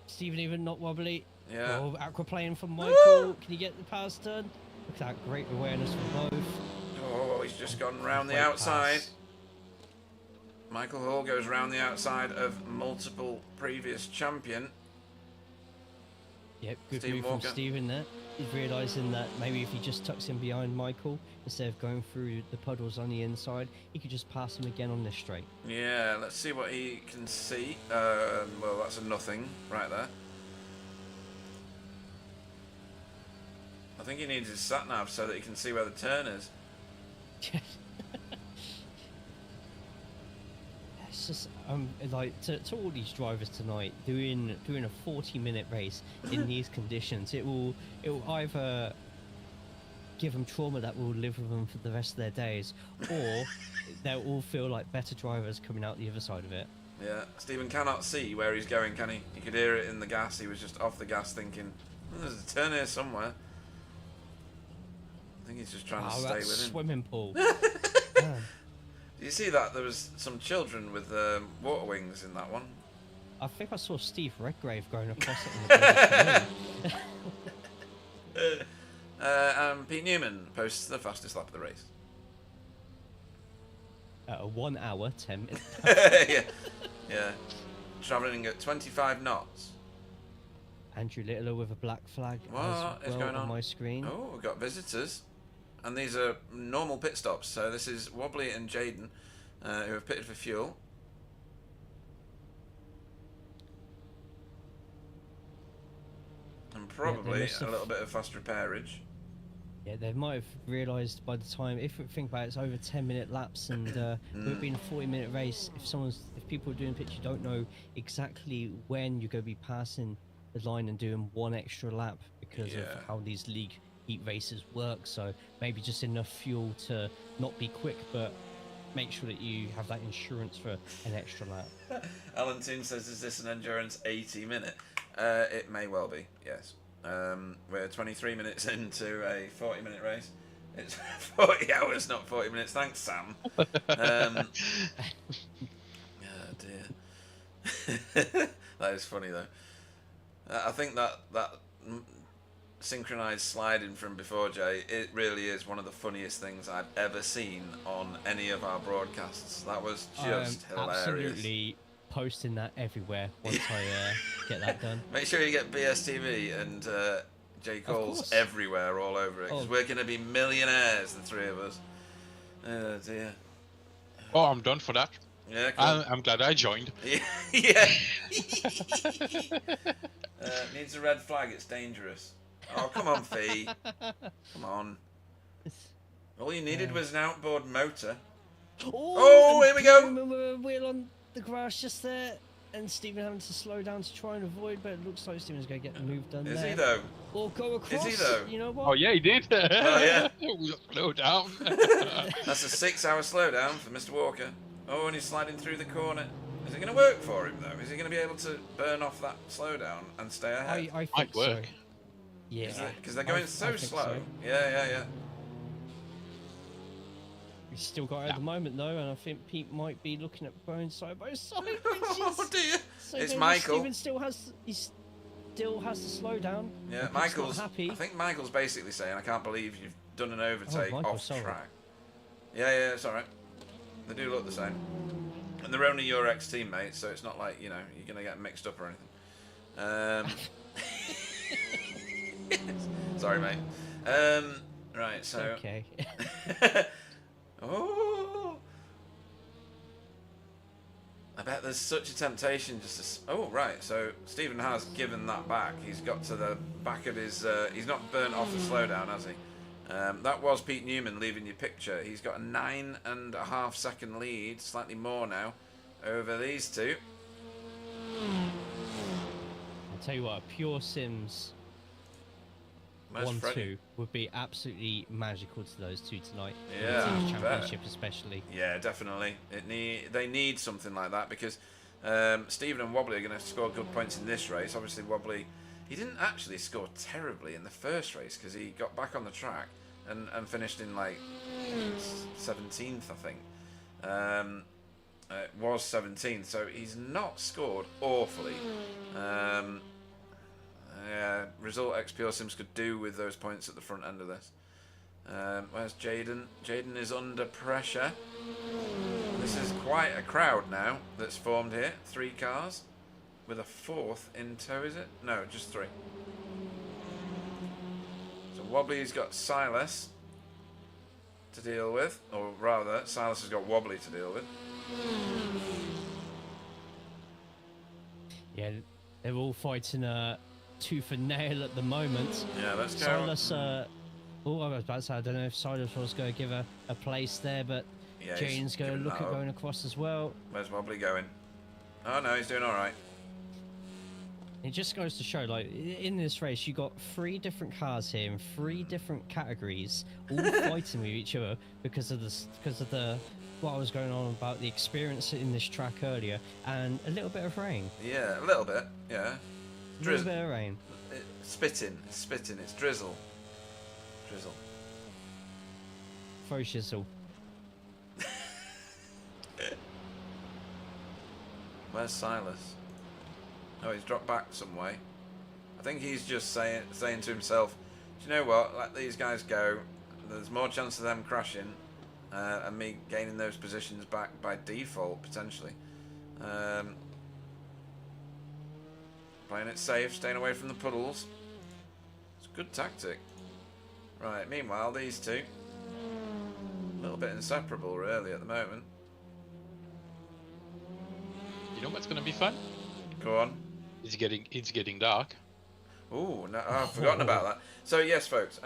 Stephen even not wobbly. Yeah. Oh, aquaplane from Michael. Can you get the pass done? Look at that great awareness from both. Oh, he's just gone round the outside. Pass. Michael Hall goes round the outside of multiple previous champion. Yep, good Stephen move Walker. from Stephen there. He's realising that maybe if he just tucks in behind Michael, instead of going through the puddles on the inside, he could just pass him again on this straight. Yeah, let's see what he can see. Well, that's a nothing right there. I think he needs his sat-nav so that he can see where the turn is. It's just like to all these drivers tonight doing a 40-minute race in these conditions. It will either give them trauma that will live with them for the rest of their days, or they'll all feel like better drivers coming out the other side of it. Yeah, Stephen cannot see where he's going, can he? He could hear it in the gas. He was just off the gas thinking, there's a turn here somewhere. I think he's just trying to stay with him. Swimming pool. Do you see that? There was some children with water wings in that one. I think I saw Steve Redgrave going across it. And Pete Newman posts the fastest lap of the race. 1 hour, 10 minutes. yeah. Travelling at 25 knots. Andrew Littler with a black flag What is going on my screen. Oh, we've got visitors. And these are normal pit stops. So this is Wobbly and Jaden, who have pitted for fuel. And probably a little bit of fast repairage. Yeah, they might have realised by the time, if we think about it, it's over 10-minute laps, and with it being a 40-minute race, if people are doing pits, you don't know exactly when you're going to be passing the line and doing one extra lap because of how these league heat races work. So maybe just enough fuel to not be quick, but make sure that you have that insurance for an extra lap. Valentine says, is this an endurance 80-minute? It may well be, yes. We're 23 minutes into a 40-minute race. It's 40 hours, not 40 minutes. Thanks, Sam. Oh dear. That is funny though. I think that synchronized sliding from before, Jay, it really is one of the funniest things I've ever seen on any of our broadcasts. That was just hilarious. Absolutely posting that everywhere once I get that done. Make sure you get BSTV and J. Cole's everywhere, all over it, because we're going to be millionaires, the three of us. Oh dear. Oh, I'm done for that. Yeah, cool. I'm glad I joined. Yeah. Needs a red flag, it's dangerous. Oh, come on, Fee. Come on. All you needed was an outboard motor. Oh, here we go. Wheel on the grass just there, and Stephen having to slow down to try and avoid, but it looks like Stephen's going to get the move done there. Is he, though? Or go across. Is he, though? You know what? Oh, yeah, he did. Oh, yeah. Slow down. That's a 6-hour slowdown for Mr. Walker. Oh, and he's sliding through the corner. Is it going to work for him, though? Is he going to be able to burn off that slowdown and stay ahead? I think Might work. So. Yeah. Because they're going so slow. So. Yeah. He's still got it at the moment, though, and I think Pete might be looking at going side by side. Oh, dear. So It's Michael. Stephen still has to slow down. Yeah, Michael's not happy. I think Michael's basically saying, I can't believe you've done an overtake off track. Yeah, it's alright. They do look the same. And they're only your ex-teammates, so it's not like, you know, you're going to get mixed up or anything. Sorry, mate. Right, so... Okay. Oh! I bet there's such a temptation just to... Oh, right, so Stephen has given that back. He's got to the back of his... he's not burnt off the slowdown, has he? That was Pete Newman leaving your picture. He's got a 9.5 second lead, slightly more now, over these two. I'll tell you what, a pure Sims 1-2 would be absolutely magical to those two tonight. Yeah, the Teams Championship especially. Yeah, definitely. They need something like that because Stephen and Wobbly are going to score good points in this race. Obviously, Wobbly, he didn't actually score terribly in the first race because he got back on the track and finished in like 17th, I think. It was 17th, so he's not scored awfully. Yeah, result X Pure Sims could do with those points at the front end of this. Where's Jaden? Jaden is under pressure. This is quite a crowd now that's formed here. 3 cars with a 4th in tow, is it? No, just 3. So Wobbly's got Silas to deal with, or rather, Silas has got Wobbly to deal with. Yeah, they're all fighting tooth and nail at the moment. Yeah, let's go. Silas, I was about to say, I don't know if Silas was going to give a place there, but yeah, Jane's going to look at going across as well. Where's Wobbly going? Oh no, he's doing all right. It just goes to show, like, in this race, you got 3 different cars here in 3 different categories, all fighting with each other because of the what was going on about the experience in this track earlier, and a little bit of rain. Yeah, a little bit. Yeah. A little bit of rain. It's spitting. It's drizzle. Throw shizzle. Where's Silas? Oh, he's dropped back some way. I think he's just saying to himself, do you know what? Let these guys go. There's more chance of them crashing and me gaining those positions back by default, potentially. Playing it safe, staying away from the puddles. It's a good tactic. Right, meanwhile, these two, a little bit inseparable, really, at the moment. You know what's going to be fun? Go on. It's getting dark. Ooh, no, I've forgotten about that. So, yes, folks,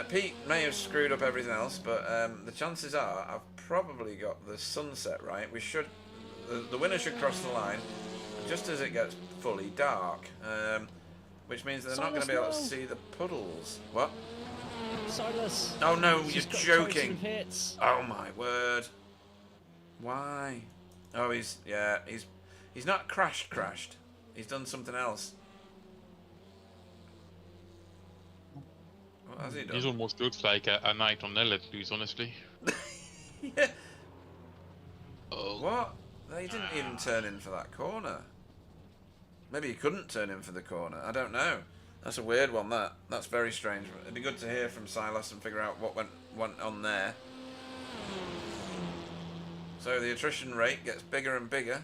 Pete may have screwed up everything else, but the chances are I've probably got the sunset right. We should, the winner should cross the line just as it gets fully dark, which means they're not going to be able to see the puddles. What? Silas. Oh no, you're joking. Oh my word. Why? Oh, he's not crashed. He's done something else. Has he This done? almost looks like a night on Let Loose, honestly. Yeah. Oh. What? They didn't even turn in for that corner. Maybe he couldn't turn in for the corner. I don't know. That's a weird one, that. That's very strange. It'd be good to hear from Silas and figure out what went on there. So the attrition rate gets bigger and bigger.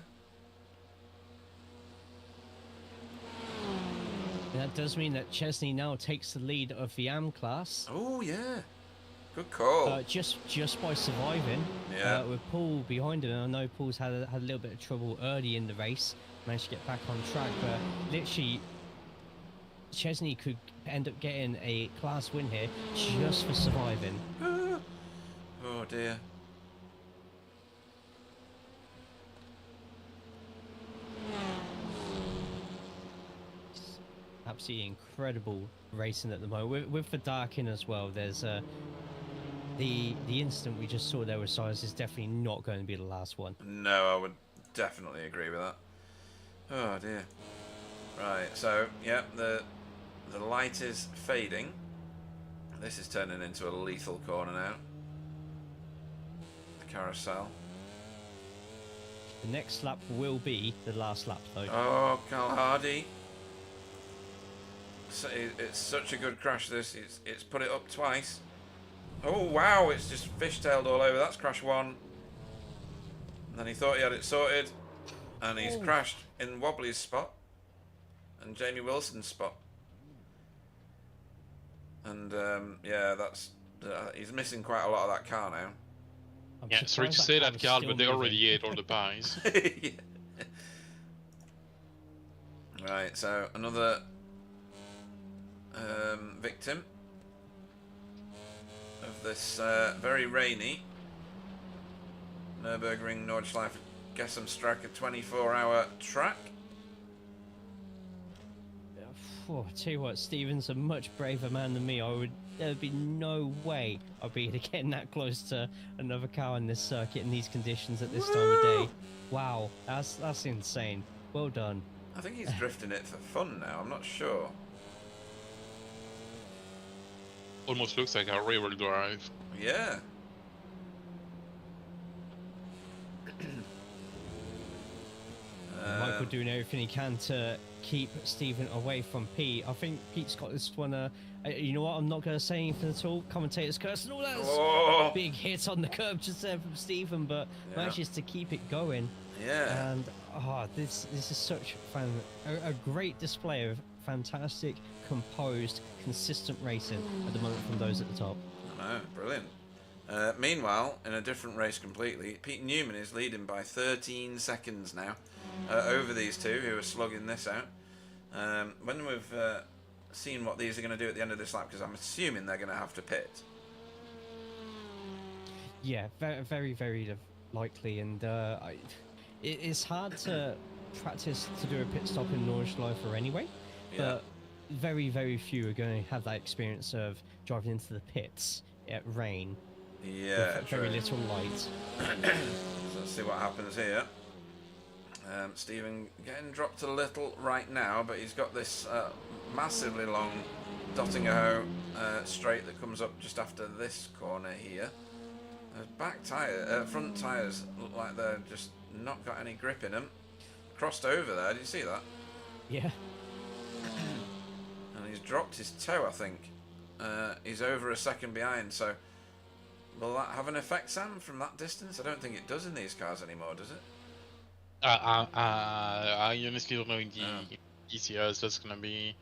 That does mean that Chesney now takes the lead of the AM class. Oh, yeah. Good call. Just by surviving. Yeah. With Paul behind him. I know Paul's had a little bit of trouble early in the race. Managed to get back on track, but literally Chesney could end up getting a class win here just for surviving. Oh dear. Absolutely incredible racing at the moment. With the dark in as well, there's the incident we just saw there with Cyrus is definitely not going to be the last one. No, I would definitely agree with that. Oh dear. Right, so yeah, the light is fading. This is turning into a lethal corner now. The carousel. The next lap will be the last lap, though. Oh, Cal Hardy. So it's such a good crash. This it's put it up twice. Oh wow, it's just fishtailed all over. That's crash one. And then he thought he had it sorted, and he's crashed in Wobbly's spot and Jamie Wilson's spot. And yeah, that's he's missing quite a lot of that car now. Yeah, sorry to say that, Carl, but they already ate all the pies. Yeah. Right, so another victim of this very rainy Nürburgring Nordschleife Gessamstrasse 24-hour track. Oh, I tell you what, Stephen's a much braver man than me. There'd be no way I'd be getting that close to another car in this circuit in these conditions at this time of day. Wow, that's insane. Well done. I think he's drifting it for fun now. I'm not sure. Almost looks like a rear-wheel drive. Yeah. Michael doing everything he can to keep Stephen away from Pete. I think Pete's got this one. You know what? I'm not going to say anything at all. Commentator's curse and all that. Oh. Big hit on the curb just there from Stephen, but manages to keep it going. Yeah. And this is such a great display of fantastic, composed, consistent racing at the moment from those at the top. I know, brilliant. Meanwhile, in a different race completely, Pete Newman is leading by 13 seconds now over these two who are slugging this out. When we've seen what these are going to do at the end of this lap, because I'm assuming they're going to have to pit. Yeah, very, very, very likely, and it's hard to practice to do a pit stop in Nordschleife anyway, but very, very few are going to have that experience of driving into the pits at rain. Yeah, with very little light. So let's see what happens here. Stephen getting dropped a little right now, but he's got this massively long Dottingerhoe straight that comes up just after this corner here. Front tyres look like they're just not got any grip in them. Crossed over there, did you see that? Yeah. And he's dropped his toe, I think. He's over a second behind, so will that have an effect, Sam, from that distance? I don't think it does in these cars anymore, does it? I honestly don't know in the TCRs. That's gonna be.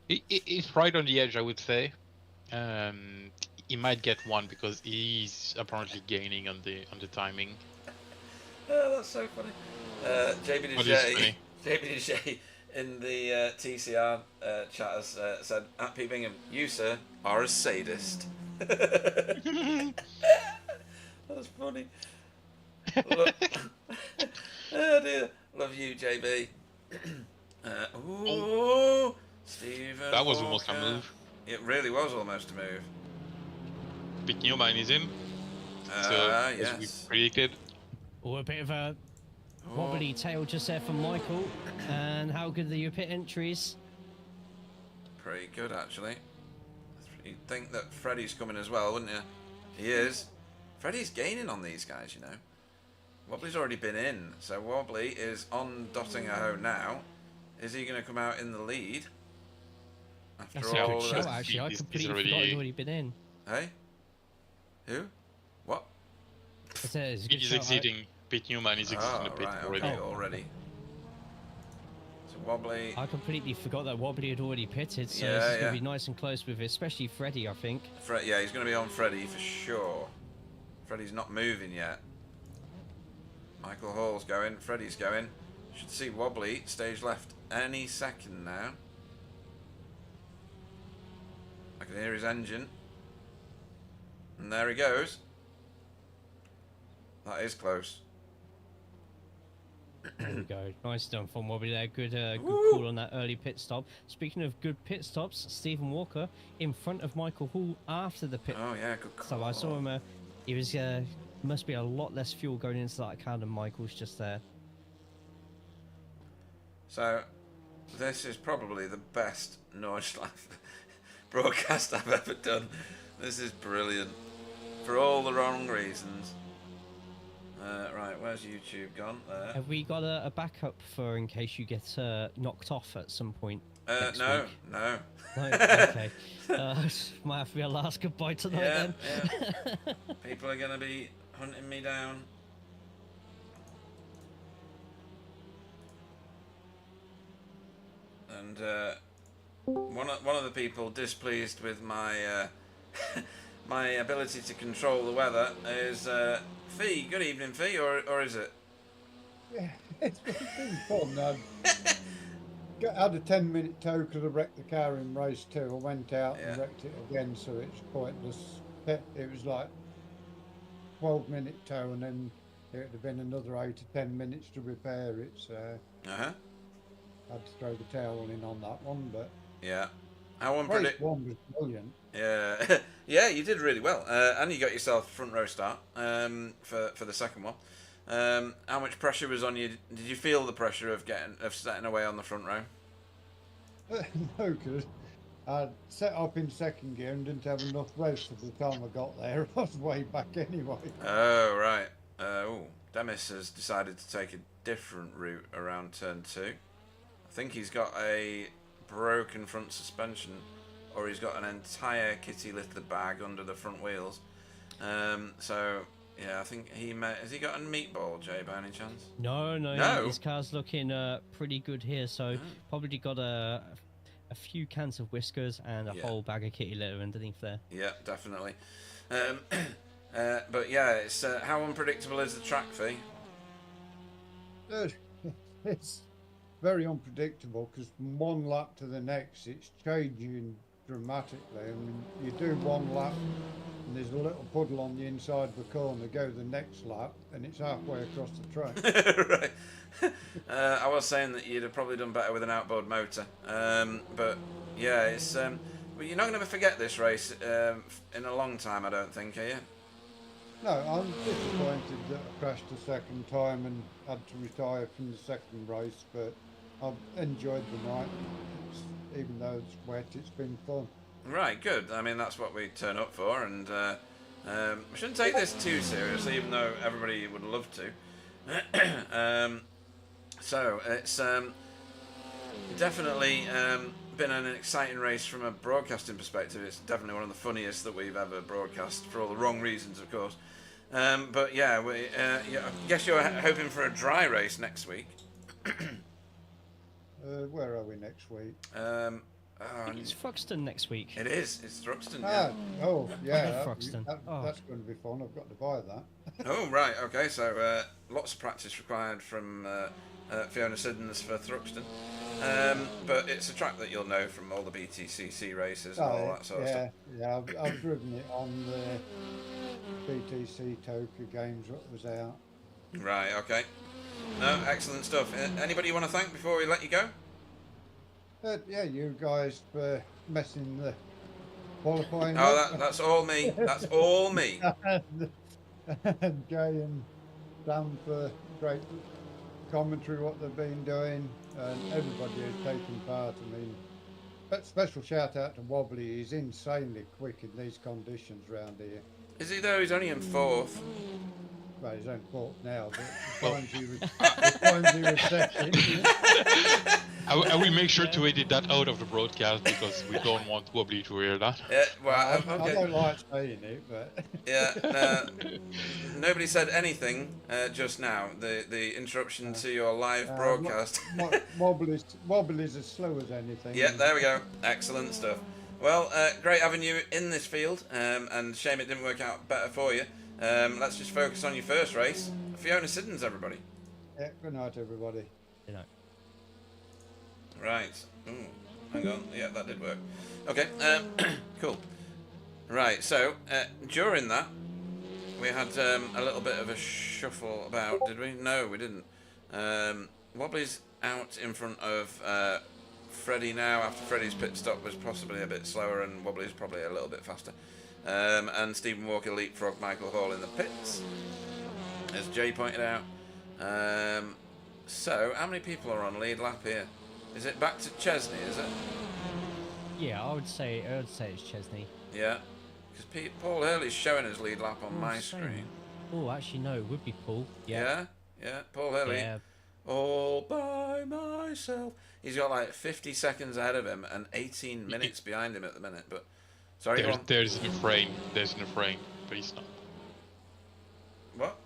It's right on the edge, I would say. He might get one because he's apparently gaining on the timing. Oh, that's so funny. JB Deshay in the TCR chat has said, at Pete Bingham, you, sir, are a sadist. That's funny. Oh dear. Love you, JB. Stephen. That was almost a move. It really was almost a move. Big Newman is in. As we predicted. A bit of a wobbly tail just there from Michael. And how good are your pit entries? Pretty good, actually. You'd think that Freddie's coming as well, wouldn't you? He is. Freddie's gaining on these guys, you know. Wobbly's already been in, so Wobbly is on Dottingham now. Is he going to come out in the lead? After That's all a good show, of actually. I he's completely already- forgot he'd already been in. Hey? Who? What? I said it's a good He's show. exceeding Pete Newman. He's exceeding the pit right, already. okay, already. So Wobbly. I completely forgot that Wobbly had already pitted, so Yeah, this is going yeah. to be nice and close with especially Freddie, I think. Yeah, he's going to be on Freddie for sure. Freddie's not moving yet. Michael Hall's going. Freddie's going. Should see Wobbly stage left any second now. I can hear his engine. And there he goes. That is close. There we go. Nice done from Wobbly there. Good, good Woo! call on that early pit stop. Speaking of good pit stops, Stephen Walker in front of Michael Hall after the pit. Oh yeah, good call. So I saw him. He was must be a lot less fuel going into that car than Michael's just there. So, this is probably the best Nordschleife broadcast I've ever done. This is brilliant. For all the wrong reasons. Right, where's YouTube gone? There. Have we got a backup for in case you get knocked off at some point? next No, week? no. No? Okay. Might have to be our last goodbye tonight Yeah, then. yeah. People are going to be hunting me down. And one of the people displeased with my my ability to control the weather is Fee. Good evening, Fee, or is it? Yeah, it's been fun. I had a 10-minute tow because I wrecked the car in race 2. I went out Yeah. and wrecked it again, so it's pointless. It was like 12-minute tow, and then it would have been another 8 to 10 minutes to repair it. So Uh-huh. I had to throw the towel in on that one. But Yeah. How race unpredictable. 1 was brilliant. Yeah, yeah, you did really well, and you got yourself a front row start for the second one. How much pressure was on you? Did you feel the pressure of setting away on the front row? No, because I set up in second gear and didn't have enough rest by the time I got there. I was way back anyway. Oh right. Demis has decided to take a different route around turn 2. I think he's got a broken front suspension, or he's got an entire kitty litter bag under the front wheels. So yeah, I think has he got a meatball, Jay, by any chance? No. His car's looking pretty good here, so probably got a few cans of whiskers and a whole bag of kitty litter underneath there. Yeah, definitely. But yeah, it's how unpredictable is the track, Fee? It's very unpredictable because from one lap to the next it's changing dramatically. I mean, you do one lap and there's a little puddle on the inside of the corner, go the next lap and it's halfway across the track. Right. I was saying that you'd have probably done better with an outboard motor, but yeah, it's well, you're not going to forget this race in a long time, I don't think, are you? No, I'm disappointed that I crashed a second time and had to retire from the second race, but I've enjoyed the night. Even though it's wet, it's been fun. Right, good. I mean, that's what we turn up for, and we shouldn't take this too seriously, even though everybody would love to. So it's definitely been an exciting race from a broadcasting perspective. It's definitely one of the funniest that we've ever broadcast, for all the wrong reasons, of course. But yeah, I guess you're hoping for a dry race next week. Where are we next week? It's Thruxton next week. It is. It's Thruxton. Yeah. Oh, yeah. Thruxton. That's going to be fun. I've got to buy that. Oh, right. Okay. So lots of practice required from Fiona Siddons for Thruxton. But it's a track that you'll know from all the BTCC races and all that sort of stuff. Yeah, I've driven it on the BTC Toka games that was out. Right. Okay. No, excellent stuff. Anybody you want to thank before we let you go? Yeah, you guys for messing the qualifying Oh, up. that's all me. That's all me. And Jay and Dan for great commentary, what they've been doing, and everybody has taken part. I mean, special shout out to Wobbly. He's insanely quick in these conditions round here. Is he though? He's only in 4th. Well, he's on court now, but Well, the times he was second. I will make sure to edit that out of the broadcast because we don't want Wobbly to hear that. Yeah, well, I okay. don't like saying it, but Yeah, nobody said anything just now. The interruption to your live broadcast. Wobbly's as slow as anything. Yeah, there we go. Excellent stuff. Well, great having you in this field, and shame it didn't work out better for you. Let's just focus on your first race. Fiona Siddons, everybody. Yeah, good night, everybody. You know. Right. Ooh, hang on. Yeah, that did work. Okay. Cool. Right. So during that, we had a little bit of a shuffle about. Did we? No, we didn't. Wobbly's out in front of Freddie now. After Freddie's pit stop was possibly a bit slower, and Wobbly's probably a little bit faster. And Stephen Walker leapfrogged Michael Hall in the pits, as Jay pointed out. So, how many people are on lead lap here? Is it back to Chesney, is it? Yeah, I would say it's Chesney. Yeah. Because Paul Hurley's showing his lead lap on my same. screen. Oh, actually, no, it would be Paul. Yeah? Yeah, Paul Hurley. Yeah. All by myself. He's got like 50 seconds ahead of him and 18 minutes behind him at the minute, but... Sorry, go on. There's an refrain, but he's not. What?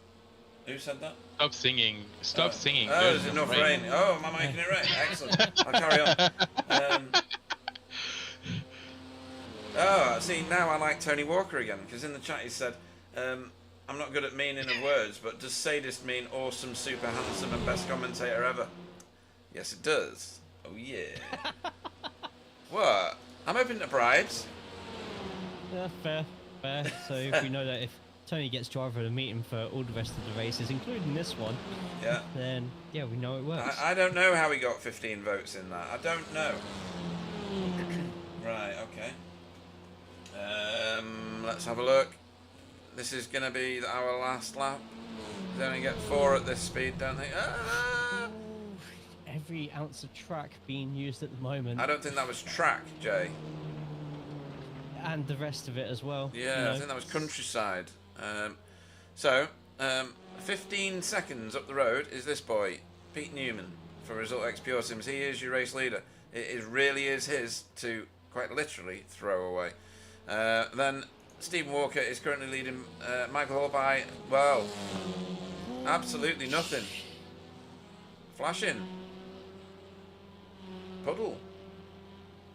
Who said that? Stop singing. Stop singing. Oh, there's enough rain. Oh, am I making it rain? Excellent. I'll carry on. Oh, see, now I like Tony Walker again, because in the chat he said, I'm not good at meaning of words, but does sadist mean awesome, super handsome, and best commentator ever? Yes, it does. Oh, yeah. What? I'm open to bribes. Yeah, fair. So if we know that if Tony gets driver of the meeting for all the rest of the races, including this one, Yeah. then yeah, we know it works. I don't know how he got 15 votes in that. I don't know. Right, okay. Let's have a look. This is going to be our last lap. They only get 4 at this speed, don't they? Ah! Every ounce of track being used at the moment. I don't think that was track, Jay. And the rest of it as well. Yeah, you know. I think that was countryside. So, 15 seconds up the road is this boy, Pete Newman, for Result X Pure Sims. He is your race leader. It really is his to quite literally throw away. Then Stephen Walker is currently leading Michael Hall by, well, absolutely nothing. Flashing. Puddle.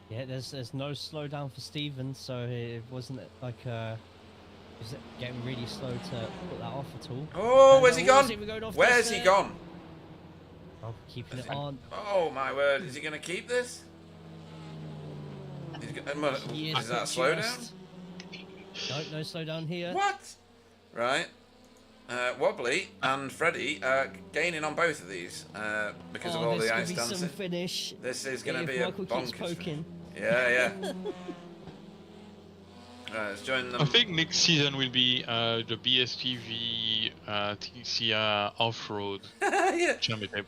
Yeah, there's no slowdown for Steven, so it wasn't like is it getting really slow to put that off at all. Oh, where's he gone? Where's he gone? Oh, keeping it on. Oh my word! Is he going to keep this? Is that a slowdown? No slowdown here. What? Right. Wobbly and Freddie are gaining on both of these because of all the ice dancing. Some finish. This is going to be Michael a keeps bonkers poking. Yeah. Right, let's join them. I think next season will be the BSTV TCR off-road Yeah. championship.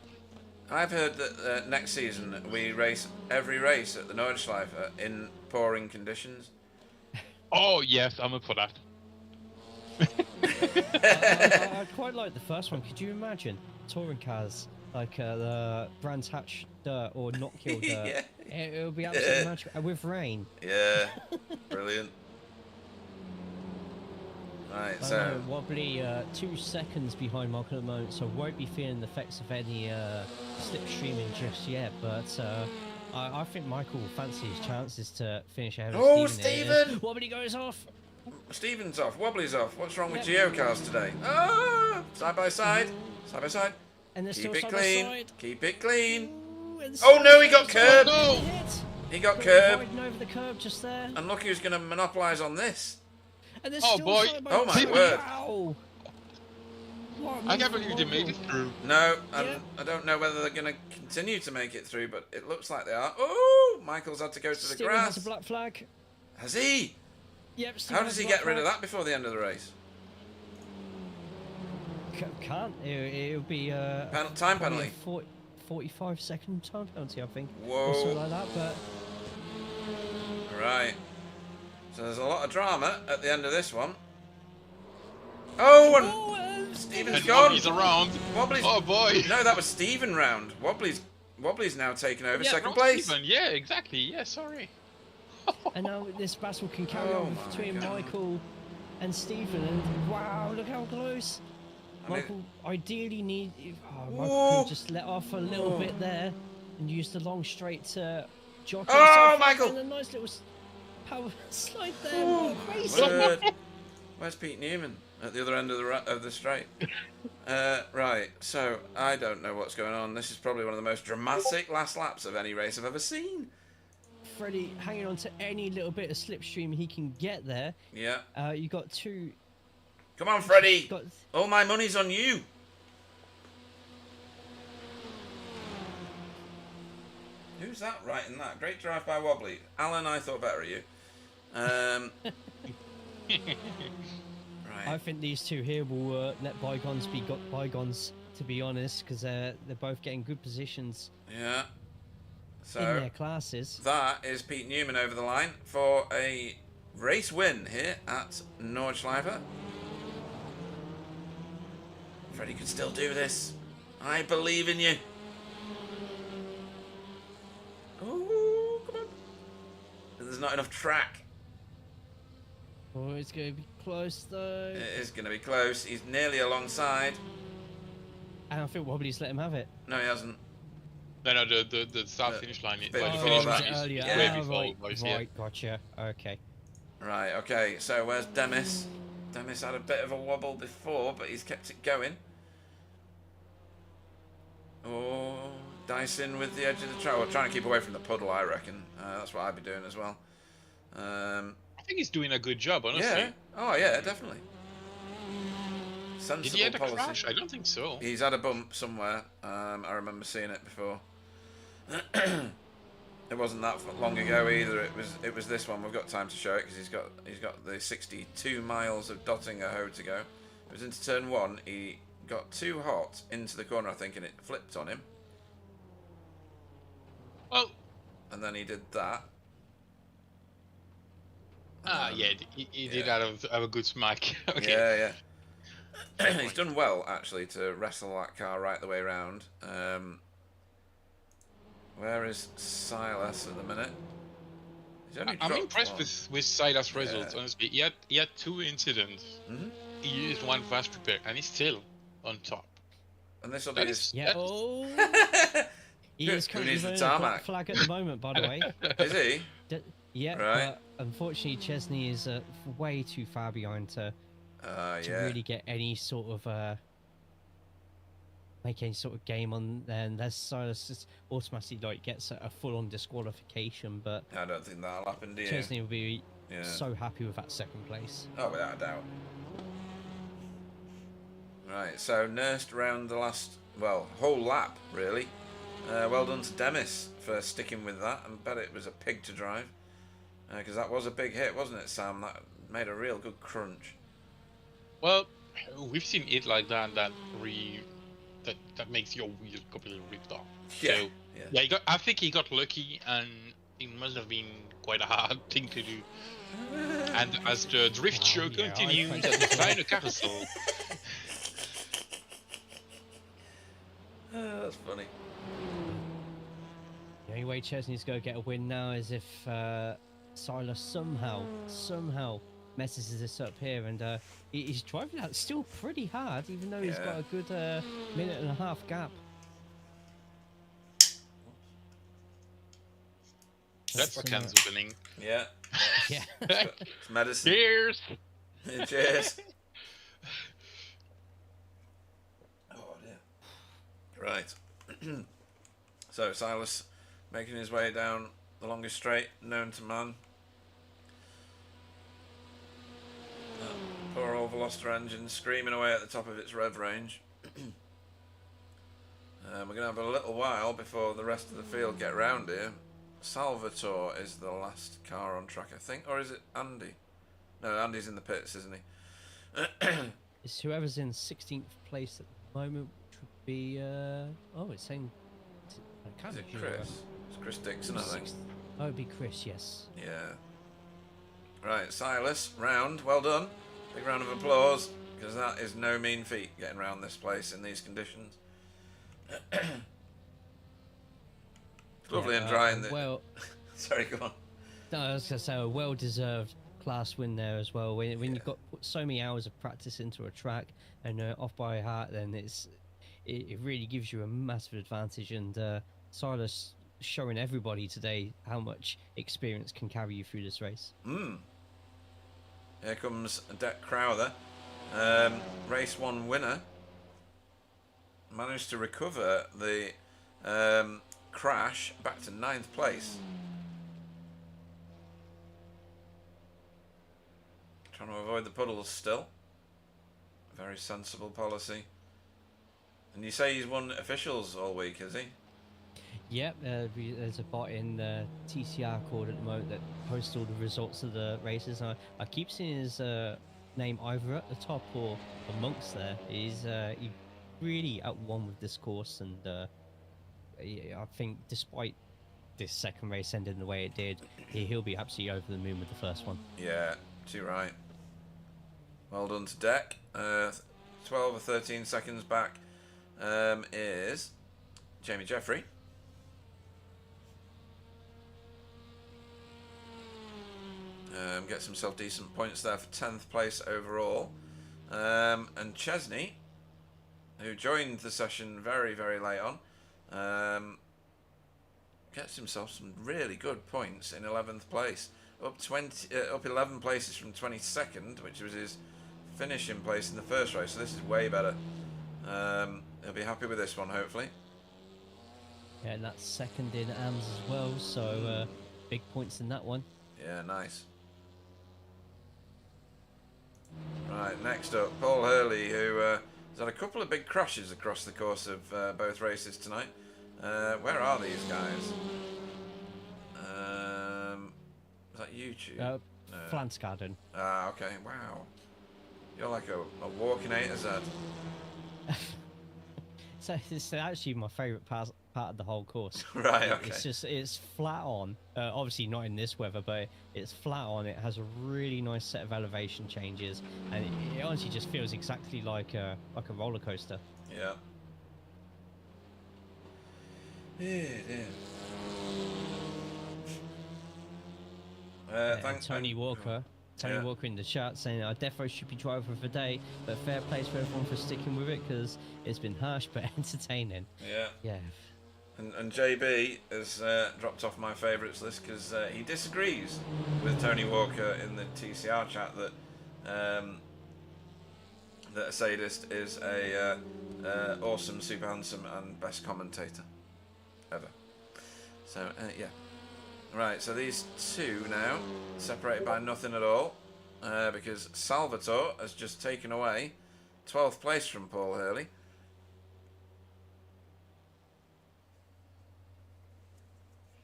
I've heard that next season we race every race at the Nordschleife in pouring conditions. Oh yes, I'm up for that. I quite like the first one. Could you imagine touring cars like the Brands Hatch dirt or Not Kill dirt? Yeah. It would be absolutely magical with rain. Yeah, brilliant. Right, I so know, Wobbly 2 seconds behind Mark at the moment, so won't be feeling the effects of any slipstreaming just yet. But I think Michael will fancy his chances to finish ahead of Oh, Stephen. here. Stephen! Wobbly goes off. Stephen's off, Wobbly's off. What's wrong with geocars today? Ah, side by side, side by side. And they're Keep still it side clean. by side. Keep it clean. Ooh, and Oh no, he got Stephen's curbed. No. hit. He got But curbed. riding over the curb just there. And look who's going to monopolise on this. And they're Oh, still boy. side by Oh, my side. word. Wow. What a I can't move believe from they made it Michael. through. No, Yeah. I don't know whether they're going to continue to make it through, but it looks like they are. Oh, Michael's had to go to the Stephen grass. has a black flag. Has he? Yep. How Stephen does has he a black get rid of flag. that before the end of the race? Can't. It'll be Time probably penalty. a 45-second time penalty, I think. Whoa. Or something like that, but Right. So there's a lot of drama at the end of this one. Oh, and Stephen's And gone. Wobbly's around. Wobbly's. Oh boy. No, that was Stephen round. Wobbly's now taken over Yeah, second not place. Steven. Yeah, exactly. Yeah, sorry. And now this battle can carry Oh on my between God. Michael and Stephen. And wow, look how close. I mean- Michael ideally Michael Whoa. could just let off a little bit there and use the long straight to jockey Oh, himself up, Michael. and a nice little power slide there. What a race. Word. Where's Pete Newman at the other end of the straight? Right. So I don't know what's going on. This is probably one of the most dramatic last laps of any race I've ever seen. Freddie hanging on to any little bit of slipstream he can get there. Yeah. You got two. Come on, Freddie. Got All my money's on you. Who's that writing that? Great drive by Wobbly. Alan, I thought better of you. I Right. think these two here will let bygones be bygones, to be honest, because they're both getting good positions Yeah. in So their classes. that is Pete Newman over the line for a race win here at Nordschleife. Freddie can still do this. I believe in you. Oh, come on. There's not enough track. Oh, it's going to be close though. It is going to be close. He's nearly alongside. And I think Wobbly's let him have it. No, he hasn't. No, the start finish line. bit Like, before finish that. line is Earlier. way Ah, before right, boys, yeah. right, gotcha. Okay. Right, okay. So where's Demis? Demis had a bit of a wobble before, but he's kept it going. Oh, Dyson with the edge of the track. Well, trying to keep away from the puddle, I reckon. That's what I'd be doing as well. I think he's doing a good job, honestly. Yeah. Oh, yeah, definitely. Did Sensible he have a policy. crash? I don't think so. He's had a bump somewhere. I remember seeing it before. It wasn't that long ago either. It was this one. We've got time to show it because he's got the 62 miles of Dottinger to go. It was into turn one. He got too hot into the corner, I think, and it flipped on him. Well, And then he did that. yeah, he did have a good smack. Okay. Yeah, yeah. He's done well actually to wrestle that car right the way around. Where is Silas at the minute? He's only I'm dropped impressed one. with Silas' results, honestly. He had two incidents. Mhm. He used one fast repair, and he's still on top. And this will be That his. is, Yeah. that- Oh. He Who is currently needs the running a black tarmac? flag at the moment, by the way. Is he? Yeah, Right. but unfortunately Chesney is way too far behind to Yeah. really get any sort of make any sort of game on there, unless Silas just automatically gets a full-on disqualification. But I don't think that'll happen, do you? Chesney will be Yeah. so happy with that second place. Oh, without a doubt. Right, so nursed around the last, whole lap, really. Well done to Demis for sticking with that. I bet it was a pig to drive. Because that was a big hit, wasn't it, Sam? That made a real good crunch. Well, we've seen it like that. That makes your wheel completely ripped off. Yeah, So, yeah. I think he got lucky, and it must have been quite a hard thing to do. And as the drift show yeah, I continues think at the so. final carousel, That's funny. The only way Chesney's going to get a win now is if Silas somehow messes this up here, and he's driving out still pretty hard, even though he's got a good minute and a half gap. that's what That's, Ken's opening. Yeah. Yeah. It's medicine. Cheers! Cheers. Oh, dear. Right. So, Silas making his way down the longest straight known to man. Poor old Veloster engine screaming away at the top of its rev range. We're going to have a little while before the rest of the field get round here. Salvatore is the last car on track, I think. Or is it Andy? No, Andy's in the pits, isn't he? It's whoever's in 16th place at the moment, which would be oh, it's saying Is it Chris? It's Chris Dixon, I think. Oh, it'd be Chris, yes. Yeah. Right, Silas, round. Well done. Big round of applause, because that is no mean feat, getting around this place in these conditions. Lovely and dry in the... Well, Sorry, go on. no, I was going to say a well-deserved class win there as well. When you've got put so many hours of practice into a track and off by heart, then it really gives you a massive advantage. And Silas showing everybody today how much experience can carry you through this race. Here comes Deck Crowther, race 1 winner. Managed to recover the crash back to 9th place. Trying to avoid the puddles still. Very sensible policy. And you say he's won officials all week, has he? Yep, there's a bot in the TCR code at the moment that posts all the results of the races. I keep seeing his name either at the top or amongst there. He really at one with this course, and I think despite this second race ending the way it did, he'll be absolutely over the moon with the first one. Yeah, too right. Well done to Deck. 12 or 13 seconds back is Jamie Jeffrey. Gets himself decent points there for 10th place overall. And Chesney, who joined the session very, very late on, gets himself some really good points in 11th place. Up 11 places from 22nd, which was his finishing place in the first race. So this is way better. He'll be happy with this one, hopefully. Yeah, and that's second in AMS as well, so big points in that one. Yeah, nice. Right, next up, Paul Hurley, who has had a couple of big crashes across the course of both races tonight. Where are these guys? Is that YouTube? No. Flansgarden. Ah, okay, wow. You're like a walking A to Z. So it's actually my favourite part of the whole course. Right, okay. It's flat on. Obviously not in this weather, but it's flat on. It has a really nice set of elevation changes, and it honestly just feels exactly like a roller coaster. Yeah. Yeah. Tony Walker. Tony Walker in the chat saying, Defo should be driver of the day, but fair play to everyone for sticking with it because it's been harsh but entertaining. Yeah. Yeah. And JB has dropped off my favourites list because he disagrees with Tony Walker in the TCR chat that that a sadist is a awesome, super handsome and best commentator ever. So, yeah. Right, so these two now, separated by nothing at all, because Salvatore has just taken away 12th place from Paul Hurley.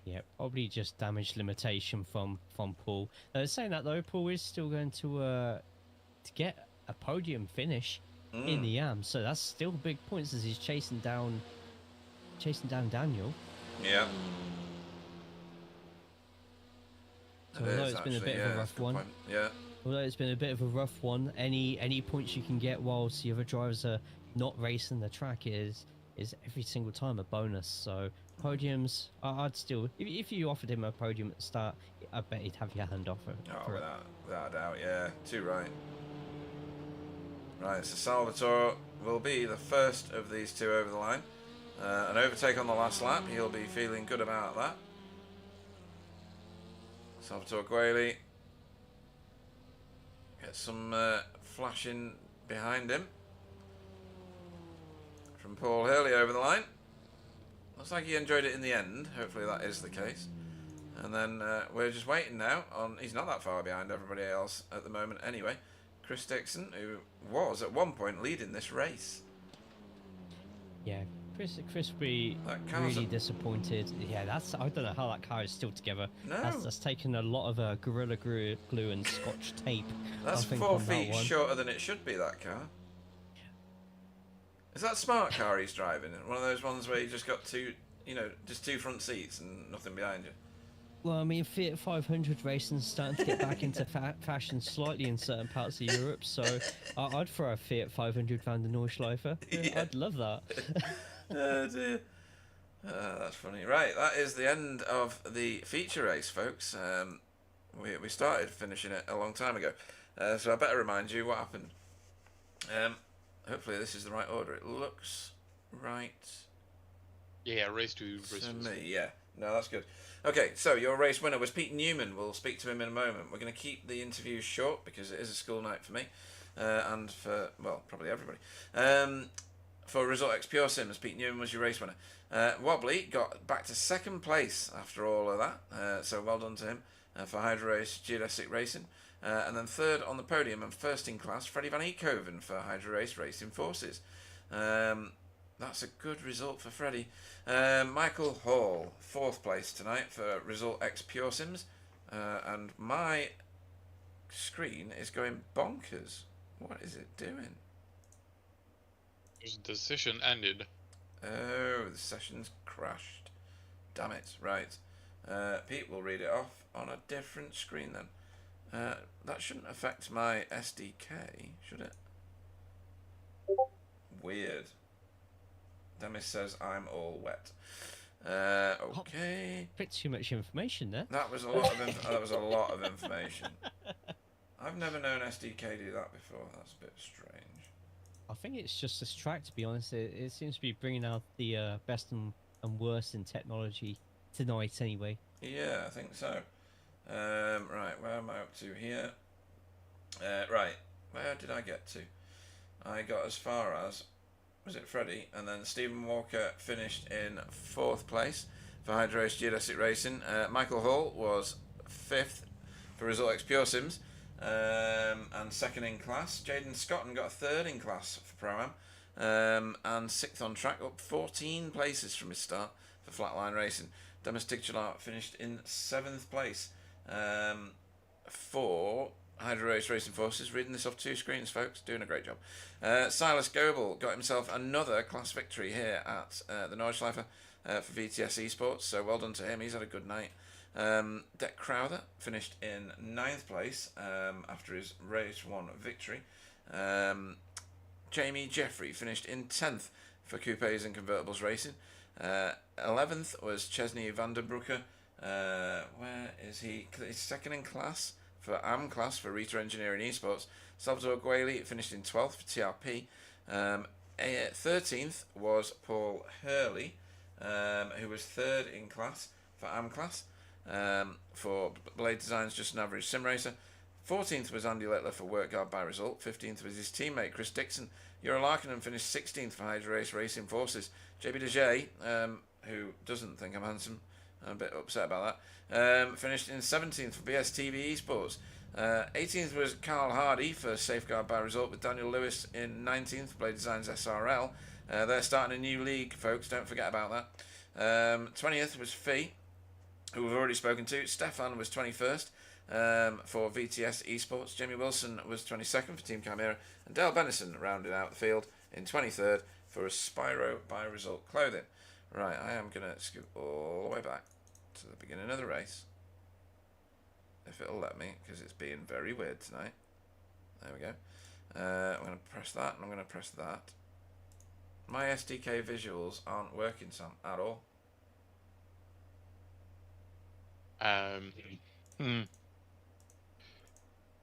Yeah, probably just damage limitation from Paul. Saying that though, Paul is still going to get a podium finish in the AM, so that's still big points as he's chasing down Daniel. Yeah. Although it's been a bit of a rough one. Yeah. Although it's been a bit of a rough one, any points you can get whilst the other drivers are not racing the track is every single time a bonus. So podiums, I'd still, if you offered him a podium at the start, I bet he'd have your hand off it. Oh, without a doubt, yeah. Too right. Right, so Salvatore will be the first of these two over the line. An overtake on the last lap, he'll be feeling good about that. Salvatore Gueli gets some flashing behind him from Paul Hurley over the line. Looks like he enjoyed it in the end. Hopefully that is the case. And then we're just waiting now on... He's not that far behind everybody else at the moment anyway. Chris Dixon, who was at one point leading this race. Yeah, Chris will be really disappointed. Yeah, I don't know how that car is still together. No. That's taken a lot of Gorilla Glue and Scotch tape. That's 4 feet shorter than it should be, that car. Is that a smart car he's driving? One of those ones where you just got two front seats and nothing behind you? Well, I mean, Fiat 500 racing's starting to get back into fashion slightly in certain parts of Europe, so I'd throw a Fiat 500 round the Nordschleife. Yeah. I'd love that. Oh dear. That's funny. Right, that is the end of the feature race, folks. We started finishing it a long time ago, so I better remind you what happened. Hopefully this is the right order. It looks right Yeah, race to me. Yeah, no, that's good. Okay, so your race winner was Pete Newman. We'll speak to him in a moment. We're going to keep the interviews short because it is a school night for me, and for, well, probably everybody. For Result X Pure Sims, Pete Newman was your race winner. Wobbly got back to second place after all of that, so well done to him for Hydro Race Geodesic Racing. And then third on the podium and first in class, Freddie van Eekhoven for Hydro Race Racing Forces. That's a good result for Freddie. Michael Hall, fourth place tonight for Result X Pure Sims. And my screen is going bonkers. What is it doing? the session ended. Oh, the session's crashed. Damn it. Right. Pete will read it off on a different screen then. That shouldn't affect my SDK, should it? Weird. Demis says I'm all wet. Okay. Bit too much information there. That was a lot of that was a lot of information. I've never known SDK do that before. That's a bit strange. I think it's just this track, to be honest. It seems to be bringing out the best and worst in technology tonight, anyway. Yeah, I think so. Right, where am I up to here? Right, where did I get to? I got as far as, was it Freddie? And then Stephen Walker finished in fourth place for Hydro Race Geodesic Racing. Michael Hall was fifth for Result X Pure Sims. And second in class. Jaden Scotton got third in class for Pro-Am. And sixth on track, up 14 places from his start for Flatline Racing. Demis Tigchalar finished in seventh place for Hydro Race Racing Forces. Reading this off two screens, folks. Doing a great job. Silas Goebel got himself another class victory here at the Nordschleife for VTS Esports. So well done to him. He's had a good night. Deck Crowther finished in ninth place after his race 1 victory. Jamie Jeffrey finished in 10th for Coupes and Convertibles Racing. 11th was Chesney Vandenbroeke. Where is he? He's second in class for AM class for Rita Engineering Esports. Salvatore Gueli finished in 12th for TRP. 13th was Paul Hurley, who was third in class for AM class. For Blade Designs, just an average sim racer. 14th was Andy Littler for Work Guard by Result. 15th was his teammate Chris Dixon. Euro Larkinen finished 16th for Hydro Race Racing Forces. JB Dejay, who doesn't think I'm handsome, I'm a bit upset about that, finished in 17th for BSTV Esports. 18th was Carl Hardy for Safeguard by Result, with Daniel Lewis in 19th for Blade Designs SRL. They're starting a new league, folks, don't forget about that. 20th was Fee, who we've already spoken to. Stefan was 21st for VTS Esports. Jamie Wilson was 22nd for Team Chimera. And Dale Bennison rounded out the field in 23rd for Spyro by Result Clothing. Right, I am going to scoot all the way back to the beginning of the race, if it'll let me, because it's being very weird tonight. There we go. I'm going to press that, and I'm going to press that. My SDK visuals aren't working, Sam, at all. I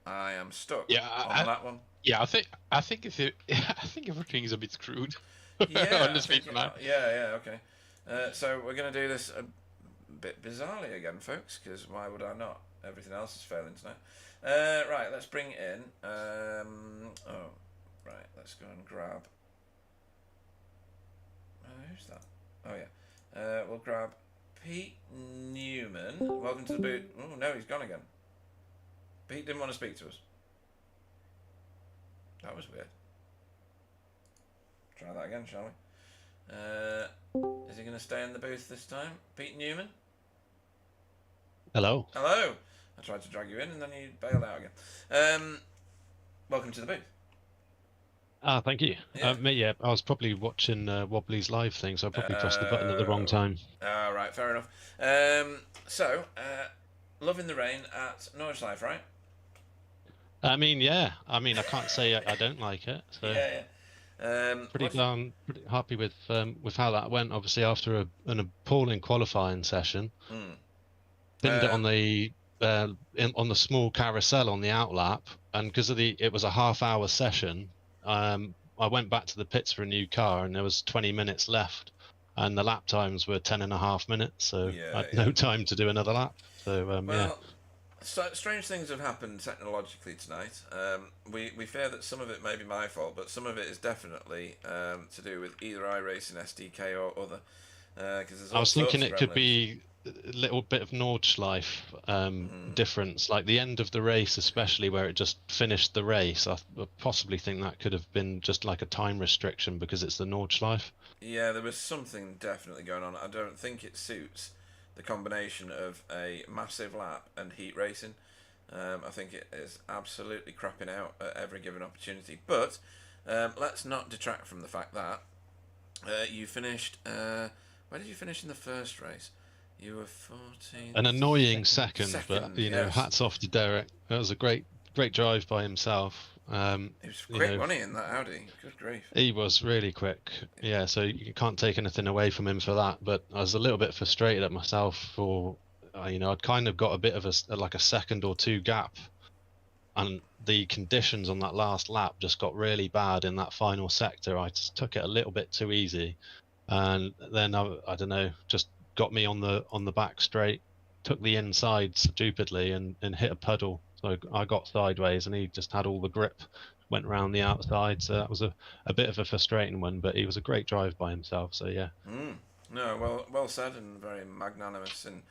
am stuck on that one. Yeah, I think it's I think everything is a bit screwed. Yeah, honestly, tonight. Yeah, okay. So we're going to do this a bit bizarrely again, folks, because why would I not? Everything else is failing tonight. Right, let's bring in. Right, let's go and grab. Who's that? Oh yeah, we'll grab Pete Newman. Welcome to the boot. Oh no, he's gone again. Pete didn't want to speak to us. That was weird. Try that again, shall we? Is he going to stay in the booth this time? Pete Newman? Hello. Hello. I tried to drag you in and then you bailed out again. Welcome to the booth. Ah, thank you. Yeah. Yeah, I was probably watching Wobbly's live thing, so I probably pressed the button at the wrong time. All right, fair enough. So, loving the rain at Nordschleife, right? I mean, yeah. I mean, I can't say I don't like it. So Yeah, yeah. pretty happy with how that went. Obviously, after an appalling qualifying session, pinned it on the on the small carousel on the outlap, and because it was a half-hour session, I went back to the pits for a new car, and there was 20 minutes left, and the lap times were 10.5 minutes, so I had no time to do another lap. So well, so strange things have happened technologically tonight. We fear that some of it may be my fault, but some of it is definitely to do with either iRacing SDK or other. Because I was thinking it could be a little bit of Nordschleife difference, like the end of the race, especially where it just finished the race. I possibly think that could have been just like a time restriction because it's the Nordschleife. Yeah, there was something definitely going on. I don't think it suits the combination of a massive lap and heat racing. I think it is absolutely crapping out at every given opportunity. But let's not detract from the fact that you finished. Where did you finish in the first race? You were 14. An annoying second, but you know, yes. hats off to Derek. That was a great drive by himself. He was quick, wasn't he, in that Audi? Good grief. He was really quick. Yeah, so you can't take anything away from him for that. But I was a little bit frustrated at myself for, you know, I'd kind of got a bit of a second or two gap, and the conditions on that last lap just got really bad in that final sector. I just took it a little bit too easy, and then I don't know, just got me on the back straight, took the inside stupidly and hit a puddle. So I got sideways and he just had all the grip, went around the outside. So that was a bit of a frustrating one, but he was a great drive by himself. So yeah. No, well said, and very magnanimous in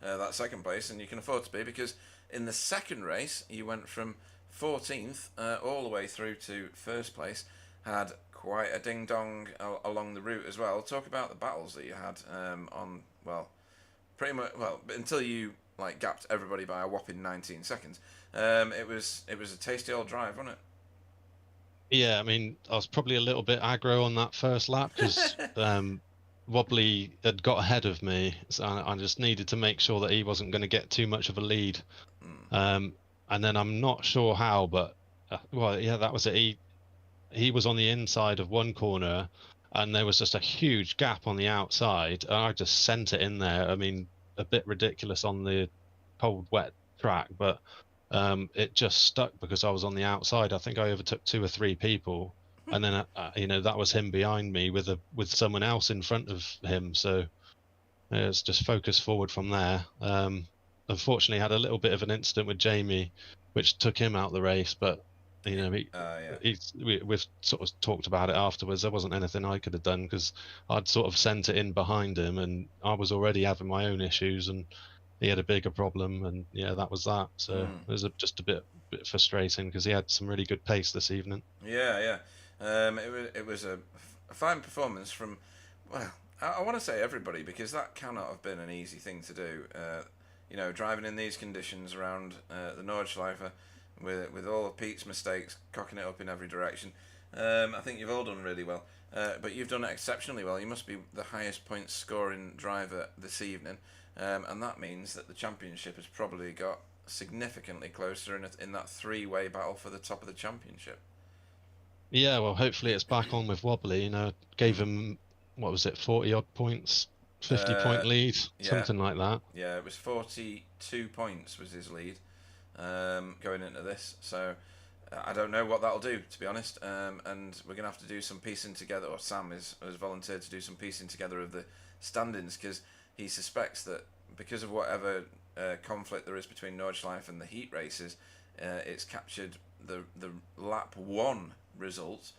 that second place, and you can afford to be, because in the second race you went from 14th all the way through to first place. Had quite a ding dong along the route as well. Talk about the battles that you had on, well, pretty much, well, until you like gapped everybody by a whopping 19 seconds. It was a tasty old drive, wasn't it? Yeah, I mean, I was probably a little bit aggro on that first lap because Wobbly had got ahead of me, so I just needed to make sure that he wasn't going to get too much of a lead. And then I'm not sure how, but well, yeah, that was it. He was on the inside of one corner, and there was just a huge gap on the outside, and I just sent it in there. I mean, a bit ridiculous on the cold, wet track, but it just stuck because I was on the outside. I think I overtook 2 or 3 people, and then you know, that was him behind me with someone else in front of him. So it's just focus forward from there. Unfortunately, had a little bit of an incident with Jamie, which took him out the race, but you know, we've sort of talked about it afterwards. There wasn't anything I could have done because I'd sort of sent it in behind him, and I was already having my own issues, and he had a bigger problem, and yeah, that was that. So it was just a bit frustrating because he had some really good pace this evening. Yeah. It was a fine performance from, well, I want to say everybody, because that cannot have been an easy thing to do. You know, driving in these conditions around the Nordschleife, with all of Pete's mistakes, cocking it up in every direction. I think you've all done really well, but you've done it exceptionally well. You must be the highest point scoring driver this evening, and that means that the championship has probably got significantly closer in that 3-way battle for the top of the championship. Yeah, well, hopefully it's back on with Wobbly. You know, gave him, what was it, 40 odd points, 50 point lead, something like that. Yeah, it was 42 points was his lead going into this. So I don't know what that'll do, to be honest. And we're going to have to do some piecing together, or Sam has volunteered to do some piecing together of the standings, because he suspects that because of whatever conflict there is between Nordschleife and the heat races, it's captured the lap 1 result,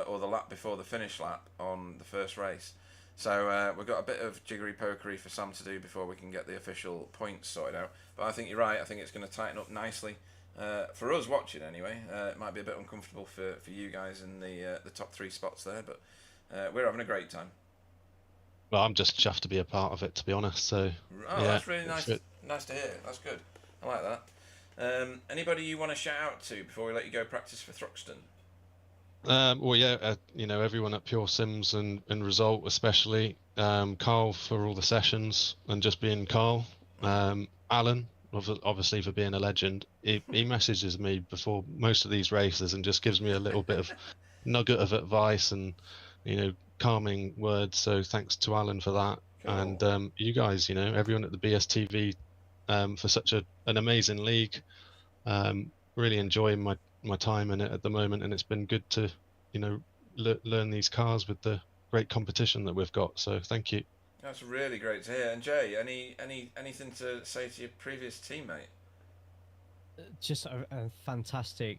or the lap before the finish lap on the first race. So we've got a bit of jiggery-pokery for Sam to do before we can get the official points sorted out. But I think you're right. I think it's going to tighten up nicely. For us watching anyway, it might be a bit uncomfortable for you guys in the top 3 spots there, but we're having a great time. Well, I'm just chuffed to be a part of it, to be honest. So yeah, that's really nice. Nice to hear. That's good. I like that. Anybody you want to shout out to before we let you go practice for Thruxton? Well, yeah, you know, everyone at Pure Sims and Result, especially Carl for all the sessions and just being Carl. Alan, obviously for being a legend. He messages me before most of these races and just gives me a little bit of nugget of advice and, you know, calming words. So thanks to Alan for that. Cool. And you guys, you know, everyone at the BSTV for such an amazing league. Really enjoying my time in it at the moment, and it's been good to, you know, learn these cars with the great competition that we've got. So thank you. That's really great to hear. And Jay, anything to say to your previous teammate? Just a fantastic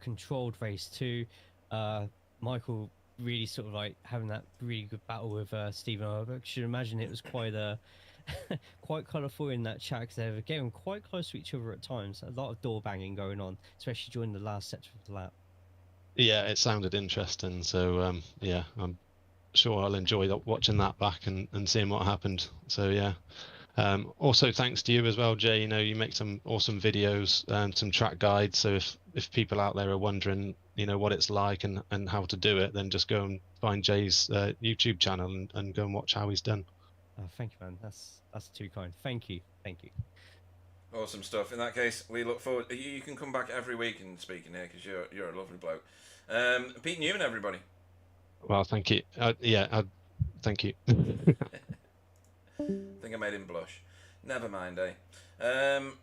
controlled race too. Michael really sort of like having that really good battle with Stephen. I should imagine it was quite quite colourful in that chat because they were getting quite close to each other at times. A lot of door banging going on, especially during the last section of the lap. Yeah, it sounded interesting. So yeah, I'm sure I'll enjoy watching that back and seeing what happened. So yeah. Also, thanks to you as well, Jay. You know, you make some awesome videos and some track guides. So if people out there are wondering, you know, what it's like and how to do it, then just go and find Jay's YouTube channel and go and watch how he's done. Oh, thank you, man. That's too kind. Thank you. Awesome stuff. In that case, we look forward. You can come back every week and speak in here because you're a lovely bloke. Pete Newman, everybody. Well, thank you. Thank you. I think I made him blush. Never mind, eh?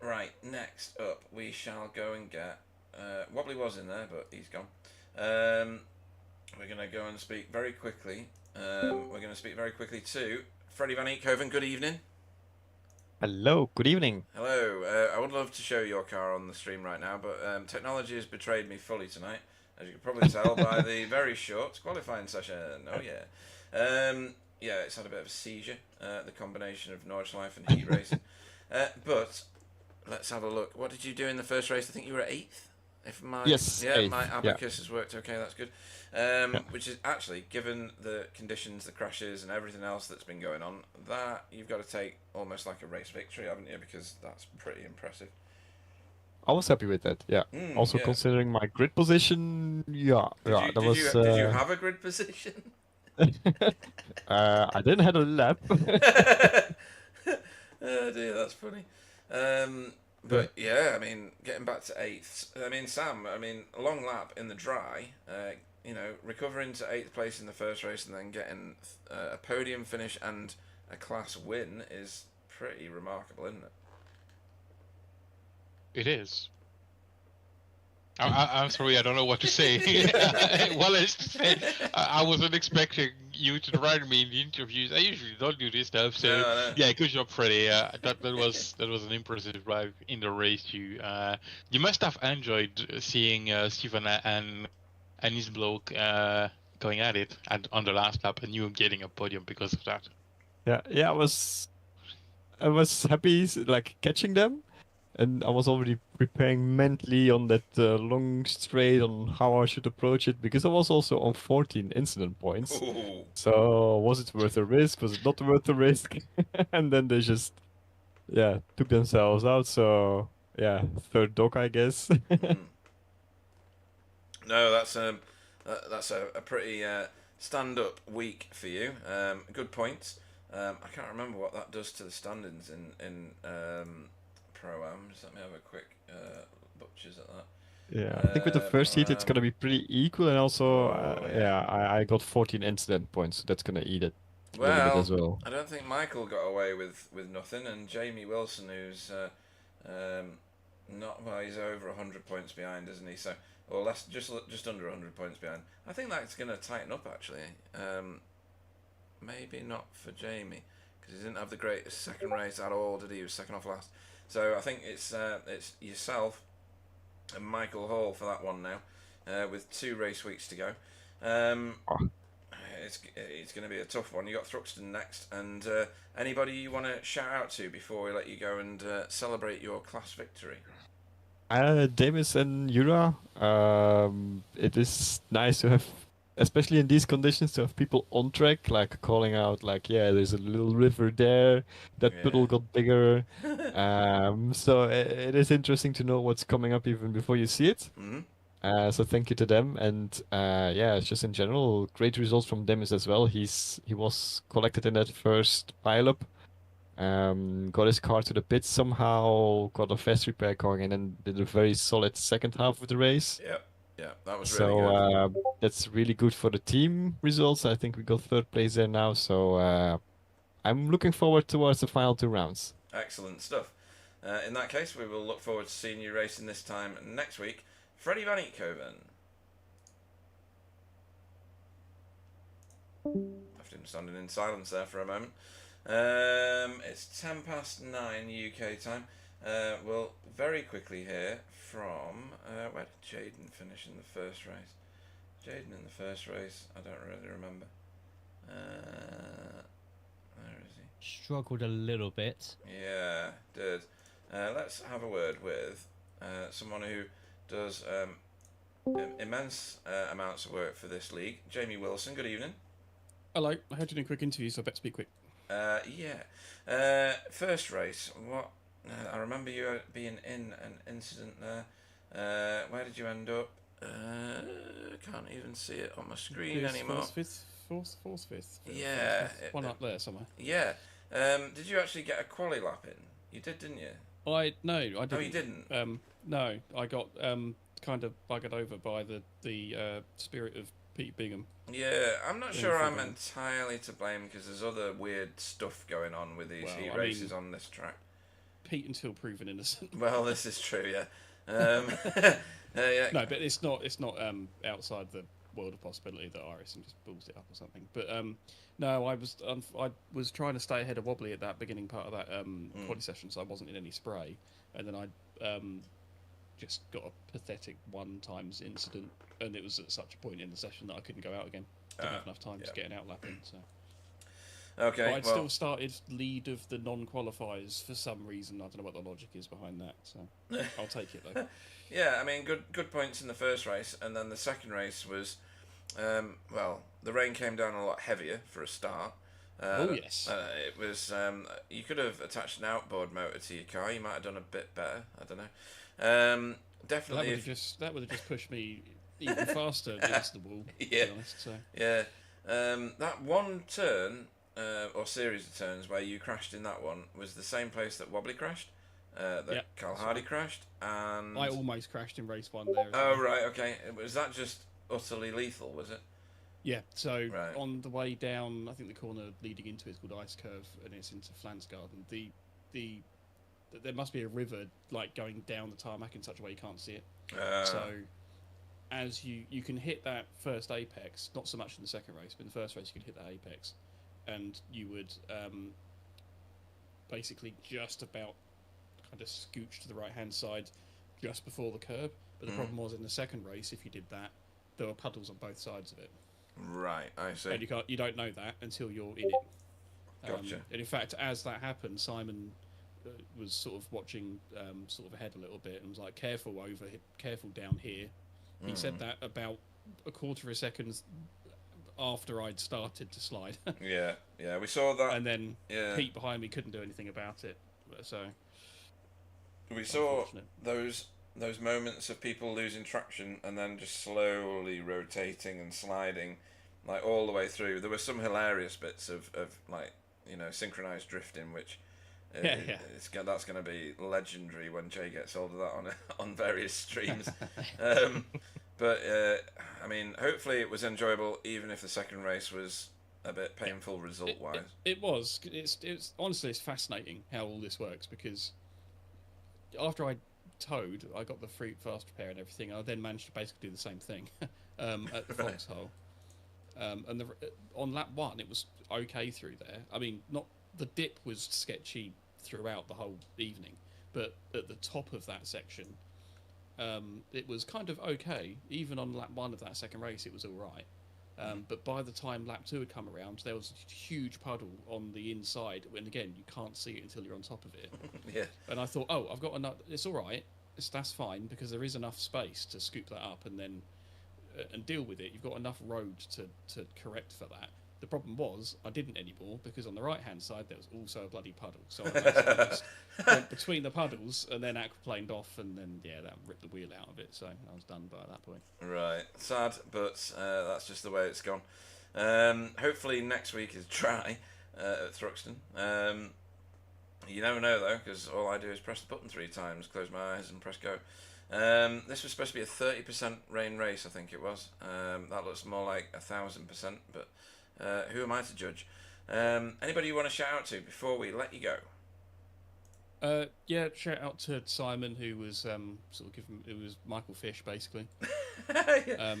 Right, next up, we shall go and get... Wobbly was in there, but he's gone. We're going to go and speak very quickly. We're going to speak very quickly to Freddie Van Eekhoven. Good evening. Hello, good evening. Hello. I would love to show your car on the stream right now, but technology has betrayed me fully tonight, as you can probably tell by the very short qualifying session. Oh, yeah. Yeah, it's had a bit of a seizure, the combination of Nordschleife and heat racing. But let's have a look. What did you do in the first race? I think you were 8th. If my eighth, my abacus has worked okay, that's good. Which is actually, given the conditions, the crashes, and everything else that's been going on, that you've got to take almost like a race victory, haven't you? Because that's pretty impressive. I was happy with that. Yeah. Also yeah. Considering my grid position, Did you have a grid position? I didn't have a lap. Oh dear, that's funny. But yeah, I mean, getting back to 8th. I mean, Sam. I mean, a long lap in the dry. You know, recovering to 8th place in the first race and then getting a podium finish and a class win is pretty remarkable, isn't it? It is. I'm sorry, I don't know what to say. Well, I wasn't expecting you to write me in the interviews. I usually don't do this stuff, so No. yeah, good job, Freddie. That was an impressive drive in the race too. You must have enjoyed seeing Stephen and his bloke going at it on the last lap, and you getting a podium because of that. Yeah, I was happy like catching them. And I was already preparing mentally on that long straight on how I should approach it because I was also on 14 incident points. Ooh. So was it worth the risk? Was it not worth the risk? And then they just, took themselves out. So yeah, third dog, I guess. No, that's a pretty stand-up week for you. Good points. I can't remember what that does to the standings in Pro-Am. Just let me have a quick butchers at that. Yeah, I think with the first heat it's gonna be pretty equal, and also I got 14 incident points, so that's gonna eat it a little bit as well. I don't think Michael got away with nothing, and Jamie Wilson, who's he's over 100 points behind, isn't he? So, or less, just under 100 points behind. I think that's gonna tighten up actually. Maybe not for Jamie because he didn't have the greatest second race at all, did he? He was second off last. So I think it's yourself and Michael Hall for that one now, with 2 race weeks to go. It's going to be a tough one. You got Thruxton next, and anybody you want to shout out to before we let you go and celebrate your class victory? Demis and Yura. It is nice to have, especially in these conditions, to have people on track, like calling out, like, yeah, there's a little river there, that puddle got bigger. So it is interesting to know what's coming up even before you see it. So thank you to them, and yeah, it's just in general great results from Demis as well. He was collected in that first pileup, got his car to the pit somehow, got a fast repair going, and then did a very solid second half of the race. Yep. Yeah, that was really So good. that's really good for the team results. I think we got third place there now, so I'm looking forward towards the final 2 rounds. Excellent stuff. In that case, we will look forward to seeing you racing this time next week. Freddie Van Eekhoven. After him standing in silence there for a moment. It's 9:10 UK time. We'll very quickly hear from... where did Jaden finish in the first race? Jaden in the first race, I don't really remember. Where is he? Struggled a little bit. Yeah, did. Let's have a word with someone who does immense amounts of work for this league. Jamie Wilson, good evening. Hello, I heard you doing a quick interview, so I better speak quick. Yeah. First race, what? I remember you being in an incident there. Where did you end up? Can't even see it on my screen anymore. Fourth, fifth. Yeah. One up there somewhere. Yeah. Did you actually get a quali lap in? You did, didn't you? No, I didn't. Oh, you didn't? No, I got kind of buggered over by the spirit of Pete Bingham. Yeah, I'm not Yeah, sure I'm fine. entirely to blame because there's other weird stuff going on with these heat races on this track. Pete until proven innocent. Well, this is true, yeah. Yeah. No, but it's not outside the world of possibility that Iris just balls it up or something. But no, I was trying to stay ahead of Wobbly at that beginning part of that quali session, so I wasn't in any spray, and then I just got a pathetic 1x incident, and it was at such a point in the session that I couldn't go out again. Didn't have enough time to get an outlap in. So. Okay. But I'd still started lead of the non-qualifiers for some reason. I don't know what the logic is behind that. So I'll take it though. Yeah, I mean, good points in the first race, and then the second race was, well, the rain came down a lot heavier for a start. Oh yes. It was. You could have attached an outboard motor to your car. You might have done a bit better. I don't know. Definitely. That would have just pushed me even faster against the wall. Yeah. To be honest, so. Yeah. That one turn, or series of turns where you crashed in that one was the same place that Wobbly crashed. That Carl Hardy crashed, and I almost crashed in race 1 there. Oh right, okay. Was that just utterly lethal? Was it? Yeah. So on the way down, I think the corner leading into it is called Ice Curve, and it's into Flansgarden. There must be a river like going down the tarmac in such a way you can't see it. So as you can hit that first apex, not so much in the second race, but in the first race you could hit that apex, and you would basically just about kind of scooch to the right hand side just before the curb. But the problem was in the second race, if you did that, there were puddles on both sides of it. Right, I see. And you don't know that until you're in it. Gotcha. And in fact, as that happened, Simon was sort of watching sort of ahead a little bit and was like, careful down here. He said that about a quarter of a second after I'd started to slide. Yeah, we saw that. And then Pete behind me couldn't do anything about it. So we saw those moments of people losing traction and then just slowly rotating and sliding, like all the way through. There were some hilarious bits of like, you know, synchronized drifting, which that's going to be legendary when Jay gets hold of that on various streams. But I mean, hopefully it was enjoyable, even if the second race was a bit painful result wise. It was. It's honestly, it's fascinating how all this works, because after I towed, I got the fast repair and everything. I then managed to basically do the same thing at the foxhole. And on lap 1, it was okay through there. I mean, not the dip was sketchy throughout the whole evening, but at the top of that section, it was kind of okay. Even on lap 1 of that second race, it was all right. But by the time lap 2 had come around, there was a huge puddle on the inside, and again, you can't see it until you're on top of it. Yeah. And I thought, I've got enough. It's all right. That's fine, because there is enough space to scoop that up and then and deal with it. You've got enough road to correct for that. The problem was I didn't anymore because on the right-hand side there was also a bloody puddle. So I basically just went between the puddles and then aquaplaned off, and then that ripped the wheel out of it. So I was done by that point. Right, sad, but that's just the way it's gone. Hopefully next week is dry at Thruxton. You never know though, because all I do is press the button 3 times, close my eyes, and press go. This was supposed to be a 30% rain race, I think it was. That looks more like 1,000%, but who am I to judge? Anybody you want to shout out to before we let you go? Yeah, shout out to Simon, who was sort of giving. It was Michael Fish, basically. Yeah.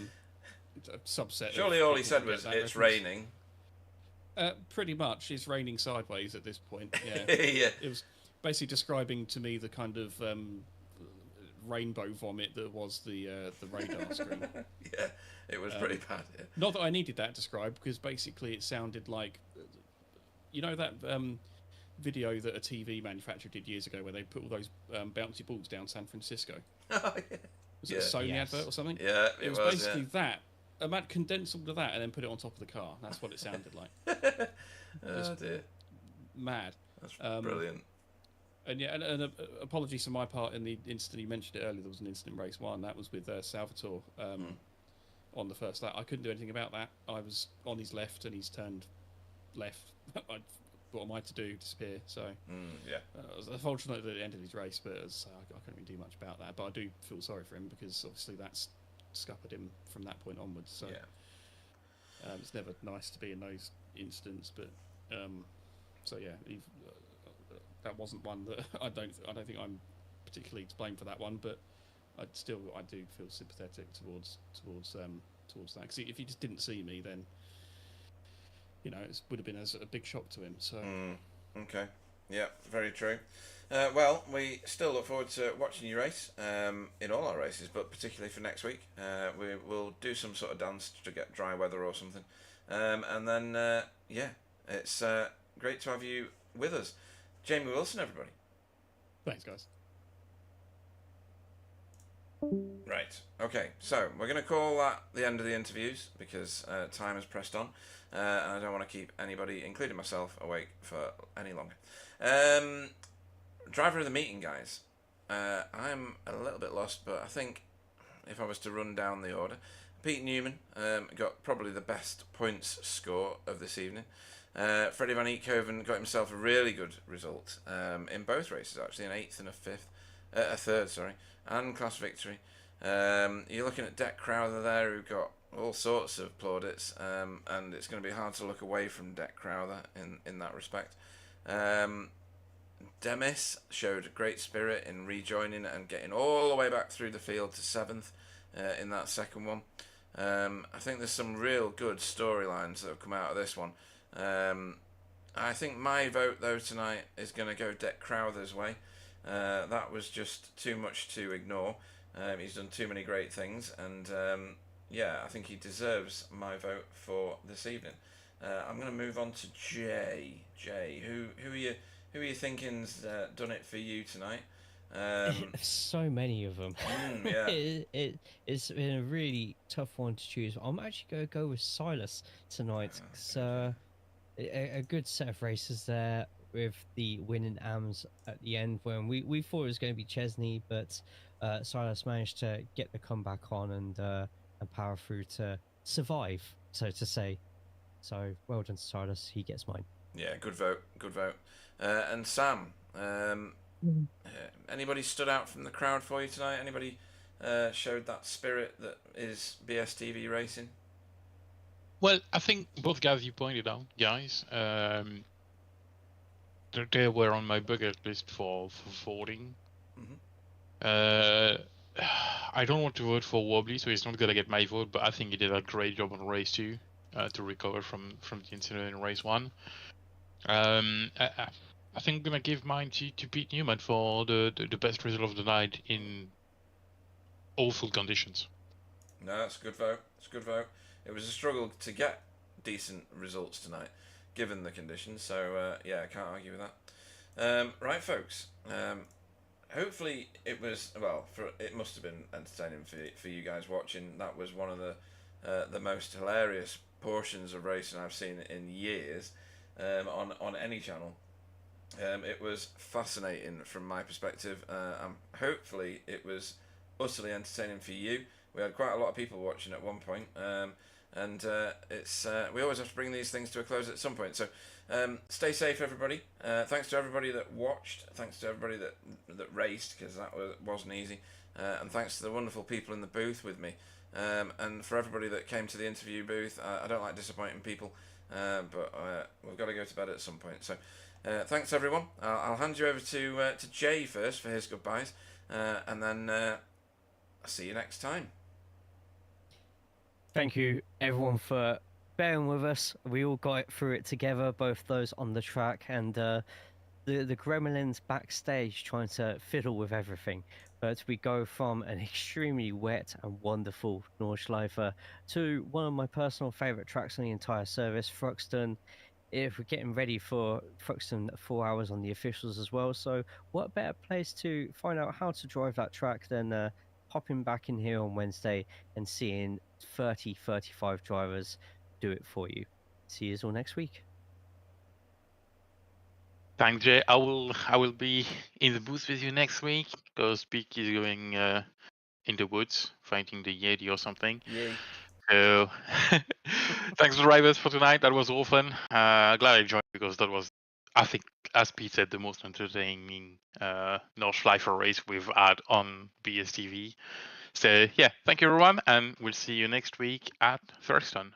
A subset. Surely all he said was it's raining. Pretty much, it's raining sideways at this point. Yeah. Yeah. It was basically describing to me the kind of rainbow vomit that was the radar screen. Yeah, it was pretty bad. Yeah. Not that I needed that described, because basically it sounded like, you know, that video that a TV manufacturer did years ago where they put all those bouncy balls down San Francisco. Oh, yeah. Was it a Sony advert or something? Yeah, it was basically that. I might condense all of that and then put it on top of the car. That's what it sounded like. Oh dear, mad. that's brilliant. And yeah, and apologies for my part in the incident you mentioned it earlier. There was an incident in race 1 that was with Salvatore on the first lap. I couldn't do anything about that. I was on his left and he's turned left. What am I to do? Disappear. So yeah, I was unfortunate at the end of his race, but I couldn't really do much about that. But I do feel sorry for him because obviously that's scuppered him from that point onwards. So yeah. it's never nice to be in those incidents. But so yeah, that wasn't one that I don't think I'm particularly to blame for that one. But I do feel sympathetic towards that. Because if he just didn't see me, then you know, it would have been a big shock to him. So okay, yeah, very true. Well, we still look forward to watching you race in all our races, but particularly for next week. We will do some sort of dance to get dry weather or something, and then yeah, it's great to have you with us, Jamie Wilson, everybody. Thanks, guys. Right, okay, so we're going to call that the end of the interviews because time has pressed on, and I don't want to keep anybody, including myself, awake for any longer. Driver of the meeting, guys. I'm a little bit lost, but I think if I was to run down the order, Pete Newman got probably the best points score of this evening. Freddie Van Eekhoven got himself a really good result in both races, actually, an 8th and a 3rd, sorry, and class victory. You're looking at Deck Crowther there, who got all sorts of plaudits, and it's going to be hard to look away from Deck Crowther in that respect. Demis showed great spirit in rejoining and getting all the way back through the field to 7th in that second one. I think there's some real good storylines that have come out of this one. I think my vote, though, tonight is going to go Deck Crowther's way. That was just too much to ignore. He's done too many great things, and yeah, I think he deserves my vote for this evening. I'm going to move on to Jay. Jay, who are you thinking's done it for you tonight? So many of them. Yeah. It's been a really tough one to choose. I'm actually going to go with Silas tonight. It's a good set of races there with the winning AMs at the end when we thought it was going to be Chesney, but Silas managed to get the comeback on and power through to survive, so to say. So well done to Silas, he gets mine. Yeah, good vote. And Sam, anybody stood out from the crowd for you tonight? Anybody showed that spirit that is BSTV racing? Well, I think both guys you pointed out, guys, they were on my bucket list for voting. I don't want to vote for Wobbly, so he's not gonna get my vote, but I think he did a great job on race 2 to recover from the incident in race 1. I think I'm gonna give mine to Pete Newman for the best result of the night in awful conditions. No, that's a good vote. It was a struggle to get decent results tonight, given the conditions. So yeah, I can't argue with that. Right, folks. Hopefully it was it must have been entertaining for you guys watching. That was one of the the most hilarious portions of racing I've seen in years on any channel. It was fascinating from my perspective. Hopefully it was utterly entertaining for you. We had quite a lot of people watching at one point, and it's we always have to bring these things to a close at some point. So stay safe, everybody. Thanks to everybody that watched. Thanks to everybody that raced, because that wasn't easy. And thanks to the wonderful people in the booth with me. And for everybody that came to the interview booth, I don't like disappointing people, but we've got to go to bed at some point. So thanks everyone. I'll hand you over to Jay first for his goodbyes, and then I'll see you next time. Thank you everyone for bearing with us. We all got through it together, both those on the track and the gremlins backstage trying to fiddle with everything. But we go from an extremely wet and wonderful Nordschleife to one of my personal favourite tracks on the entire service, Thruxton. If we're getting ready for Thruxton 4 hours on the officials as well, so what better place to find out how to drive that track than popping back in here on Wednesday and seeing 35 drivers do it for you. See you all next week. Thanks, Jay. I will be in the booth with you next week because Peak is going in the woods fighting the Yeti or something. Yay. So thanks, drivers, for tonight. That was all fun. Glad I joined because that was, I think, as Pete said, the most entertaining Nordschleife race we've had on BSTV. So yeah, thank you everyone, and we'll see you next week at Thruxton.